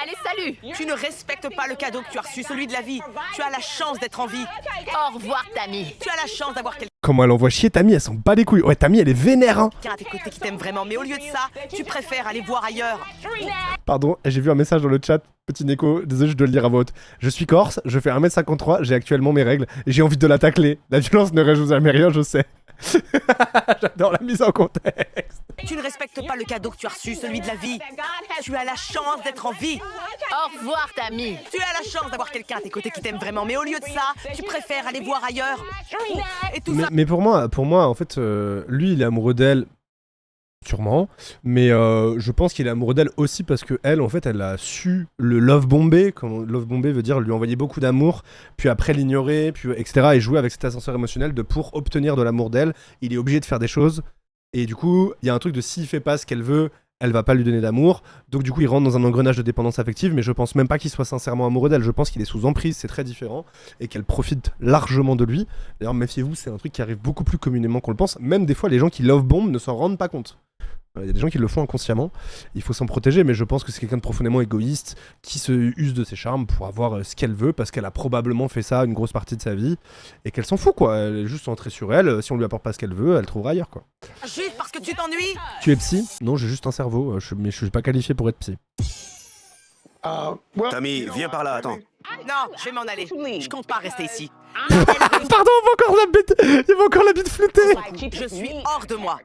Speaker 4: Allez, salut.
Speaker 2: Tu ne respectes pas le cadeau que tu as reçu, celui de la vie. Tu as la chance d'être en vie.
Speaker 4: Au revoir, Tammy.
Speaker 2: Tu as la chance d'avoir quelqu'un
Speaker 1: Comment elle envoie chier Tammy, elle s'en bat les couilles. Ouais, Tammy, elle est vénère, hein.
Speaker 2: à tes côtés qui t'aime vraiment. Mais au lieu de ça, tu préfères aller voir ailleurs.
Speaker 1: Pardon, j'ai vu un message dans le chat, petit Neko, désolé, je dois le lire à voix haute. Je suis corse, je fais 1m53, j'ai actuellement mes règles, et j'ai envie de la tacler. La violence ne résout jamais rien, je sais. J'adore la mise en contexte.
Speaker 2: Tu ne respectes pas le cadeau que tu as reçu, celui de la vie. Tu as la chance d'être en vie.
Speaker 4: Au revoir, Tammy.
Speaker 2: Tu as la chance d'avoir quelqu'un à tes côtés qui t'aime vraiment. Mais au lieu de ça, tu préfères aller voir ailleurs. Et tout ça.
Speaker 1: Mais pour moi, en fait, lui, il est amoureux d'elle, sûrement, mais je pense qu'il est amoureux d'elle aussi parce que elle, en fait, elle a su le love bomber. Comme love bomber veut dire lui envoyer beaucoup d'amour, puis après l'ignorer, puis etc. et jouer avec cet ascenseur émotionnel de pour obtenir de l'amour d'elle, il est obligé de faire des choses. Et du coup, il y a un truc de s'il fait pas ce qu'elle veut, elle va pas lui donner d'amour. Donc du coup, il rentre dans un engrenage de dépendance affective, mais je pense même pas qu'il soit sincèrement amoureux d'elle. Je pense qu'il est sous emprise, c'est très différent, et qu'elle profite largement de lui. D'ailleurs, méfiez-vous, c'est un truc qui arrive beaucoup plus communément qu'on le pense. Même des fois, les gens qui love bomb ne s'en rendent pas compte. Il y a des gens qui le font inconsciemment. Il faut s'en protéger, mais je pense que c'est quelqu'un de profondément égoïste qui se use de ses charmes pour avoir ce qu'elle veut parce qu'elle a probablement fait ça une grosse partie de sa vie et qu'elle s'en fout, quoi. Elle est juste centrée sur elle. Si on lui apporte pas ce qu'elle veut, elle trouvera ailleurs, quoi.
Speaker 2: Juste parce que tu t'ennuies?
Speaker 1: Tu es psy? Non, j'ai juste un cerveau, mais je suis pas qualifié pour être psy.
Speaker 3: Tammy, viens par là, attends.
Speaker 2: Non, je vais m'en aller. Je compte pas rester ici.
Speaker 1: Pardon, il va encore la bite floutée.
Speaker 2: Je suis hors de moi.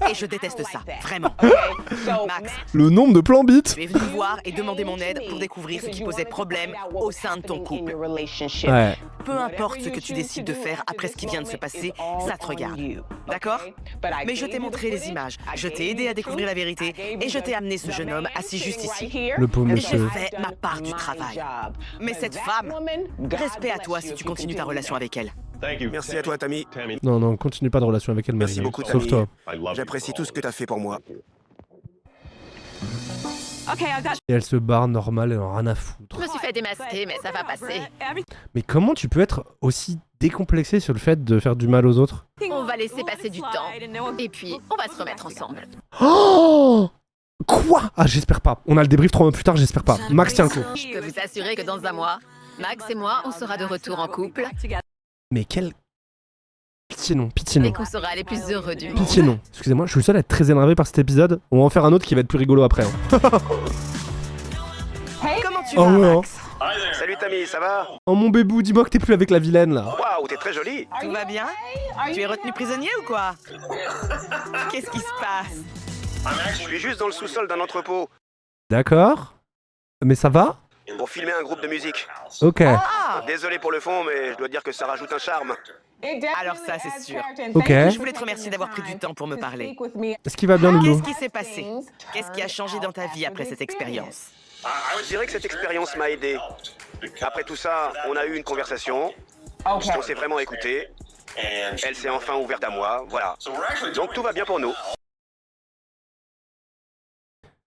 Speaker 2: Et je déteste ça, vraiment. Max,
Speaker 1: Le nombre de plans bits.
Speaker 2: tu es venu me voir et demander mon aide pour découvrir ce qui posait problème au sein de ton couple.
Speaker 1: Ouais.
Speaker 2: Peu importe ce que tu décides de faire après ce qui vient de se passer, ça te regarde. D'accord? Mais je t'ai montré les images, je t'ai aidé à découvrir la vérité et je t'ai amené ce jeune homme assis juste ici.
Speaker 1: Le pauvre
Speaker 2: Et j'ai
Speaker 1: monsieur.
Speaker 2: fait ma part du travail. Mais cette femme, respect à toi si tu continues ta relation avec elle.
Speaker 3: Merci à toi, Tammy.
Speaker 1: Non, continue pas de relation avec elle,
Speaker 3: Merci
Speaker 1: Marie.
Speaker 3: beaucoup,
Speaker 1: Sauf
Speaker 3: Tammy.
Speaker 1: toi.
Speaker 3: J'apprécie tout ce que t'as fait pour moi.
Speaker 1: Et elle se barre normal, elle en a rien à foutre.
Speaker 4: Je me suis fait démasquer, mais ça va passer.
Speaker 1: Mais comment tu peux être aussi décomplexé sur le fait de faire du mal aux autres?
Speaker 4: On va laisser passer du temps. Et puis, on va se remettre ensemble.
Speaker 1: Oh, quoi? Ah, j'espère pas. On a le débrief 3 mois plus tard, j'espère pas. Max, tiens un coup.
Speaker 4: Je peux vous assurer que dans un mois, Max et moi, on sera de retour en couple
Speaker 1: Mais quel... Pitié non, pitié non.
Speaker 4: et qu'on sera les plus heureux du monde.
Speaker 1: Pitié non. Excusez-moi, je suis le seul à être très énervé par cet épisode. On va en faire un autre qui va être plus rigolo après. Hein.
Speaker 2: Comment tu
Speaker 1: Oh
Speaker 2: vas,
Speaker 1: ouais,
Speaker 2: Max?
Speaker 3: Salut, Tammy, ça va?
Speaker 1: Oh mon bébou, dis-moi que t'es plus avec la vilaine là.
Speaker 3: Waouh, t'es très jolie.
Speaker 2: Tout va bien? Tu es retenu prisonnier ou quoi? Qu'est-ce qui se passe?
Speaker 3: Je suis juste dans le sous-sol d'un entrepôt
Speaker 1: D'accord. Mais ça va?
Speaker 3: pour filmer un groupe de musique.
Speaker 1: Ok.
Speaker 2: Ah!
Speaker 3: Désolé pour le fond, mais je dois dire que ça rajoute un charme.
Speaker 2: Alors ça, c'est sûr.
Speaker 1: Ok.
Speaker 2: Je voulais te remercier d'avoir pris du temps pour me parler.
Speaker 1: Est-ce qu'il va bien, Loulou?
Speaker 2: Qu'est-ce qui s'est passé? Qu'est-ce qui a changé dans ta vie après cette expérience?
Speaker 3: Je dirais que cette expérience m'a aidé. Après tout ça, on a eu une conversation. On s'est vraiment écouté. Elle s'est enfin ouverte à moi, voilà. Donc tout va bien pour nous.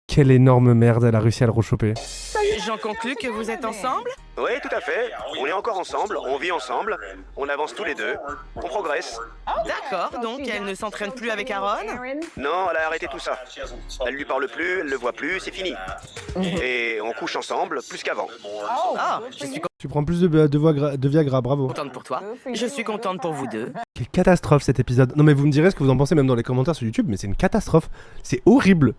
Speaker 1: Quelle énorme merde, elle a réussi à le rechoper.
Speaker 2: J'en conclus que vous êtes ensemble?
Speaker 3: Oui, tout à fait. On est encore ensemble, on vit ensemble, on avance tous les deux, on progresse.
Speaker 2: D'accord, donc elle ne s'entraîne plus avec Aaron?
Speaker 3: Non, elle a arrêté tout ça. Elle lui parle plus, elle le voit plus, c'est fini. Et on couche ensemble plus qu'avant.
Speaker 2: Ah, je suis
Speaker 1: Tu prends plus de Viagra, bravo.
Speaker 2: contente pour toi. Je suis contente pour vous deux.
Speaker 1: Quelle catastrophe cet épisode. Non mais vous me direz ce que vous en pensez même dans les commentaires sur YouTube, mais c'est une catastrophe. C'est horrible.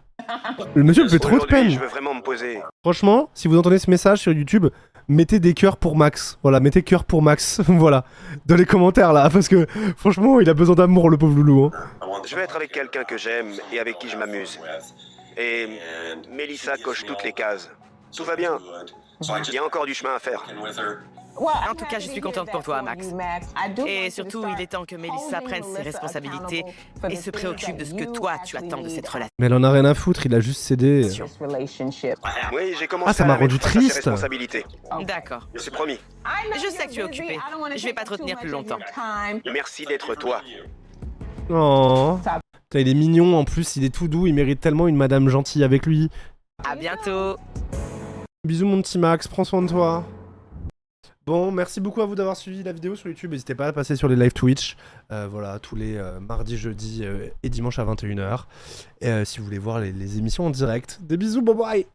Speaker 1: Le monsieur me fait trop de
Speaker 3: Aujourd'hui,
Speaker 1: peine.
Speaker 3: je veux vraiment me poser.
Speaker 1: Franchement, si vous entendez ce message sur YouTube, mettez des cœurs pour Max. Voilà, mettez cœur pour Max. Voilà. Dans les commentaires là, parce que franchement, il a besoin d'amour le pauvre loulou. Hein.
Speaker 3: Je veux être avec quelqu'un que j'aime et avec qui je m'amuse. Et Mélissa coche toutes les cases. Tout va bien. Il y a encore du chemin à faire.
Speaker 2: En tout cas, je suis contente pour toi, Max. Et surtout, il est temps que Mélissa prenne ses responsabilités et se préoccupe de ce que toi, tu attends de cette relation.
Speaker 1: Mais elle en a rien à foutre, il a juste cédé.
Speaker 3: Oui, j'ai commencé
Speaker 1: Ah, ça m'a
Speaker 3: à
Speaker 1: rendu
Speaker 3: mettre face à ses
Speaker 1: triste.
Speaker 3: responsabilités.
Speaker 2: D'accord.
Speaker 3: C'est promis.
Speaker 2: Je sais que tu es occupé. Je vais pas te retenir plus longtemps.
Speaker 3: Merci d'être toi.
Speaker 1: Oh. Putain, il est mignon en plus, il est tout doux, il mérite tellement une madame gentille avec lui.
Speaker 2: À bientôt.
Speaker 1: Bisous mon petit Max, prends soin de toi. Bon, merci beaucoup à vous d'avoir suivi la vidéo sur YouTube. N'hésitez pas à passer sur les live Twitch. Voilà, tous les mardis, jeudis et dimanches à 21h. Et si vous voulez voir les émissions en direct. Des bisous, bye bye.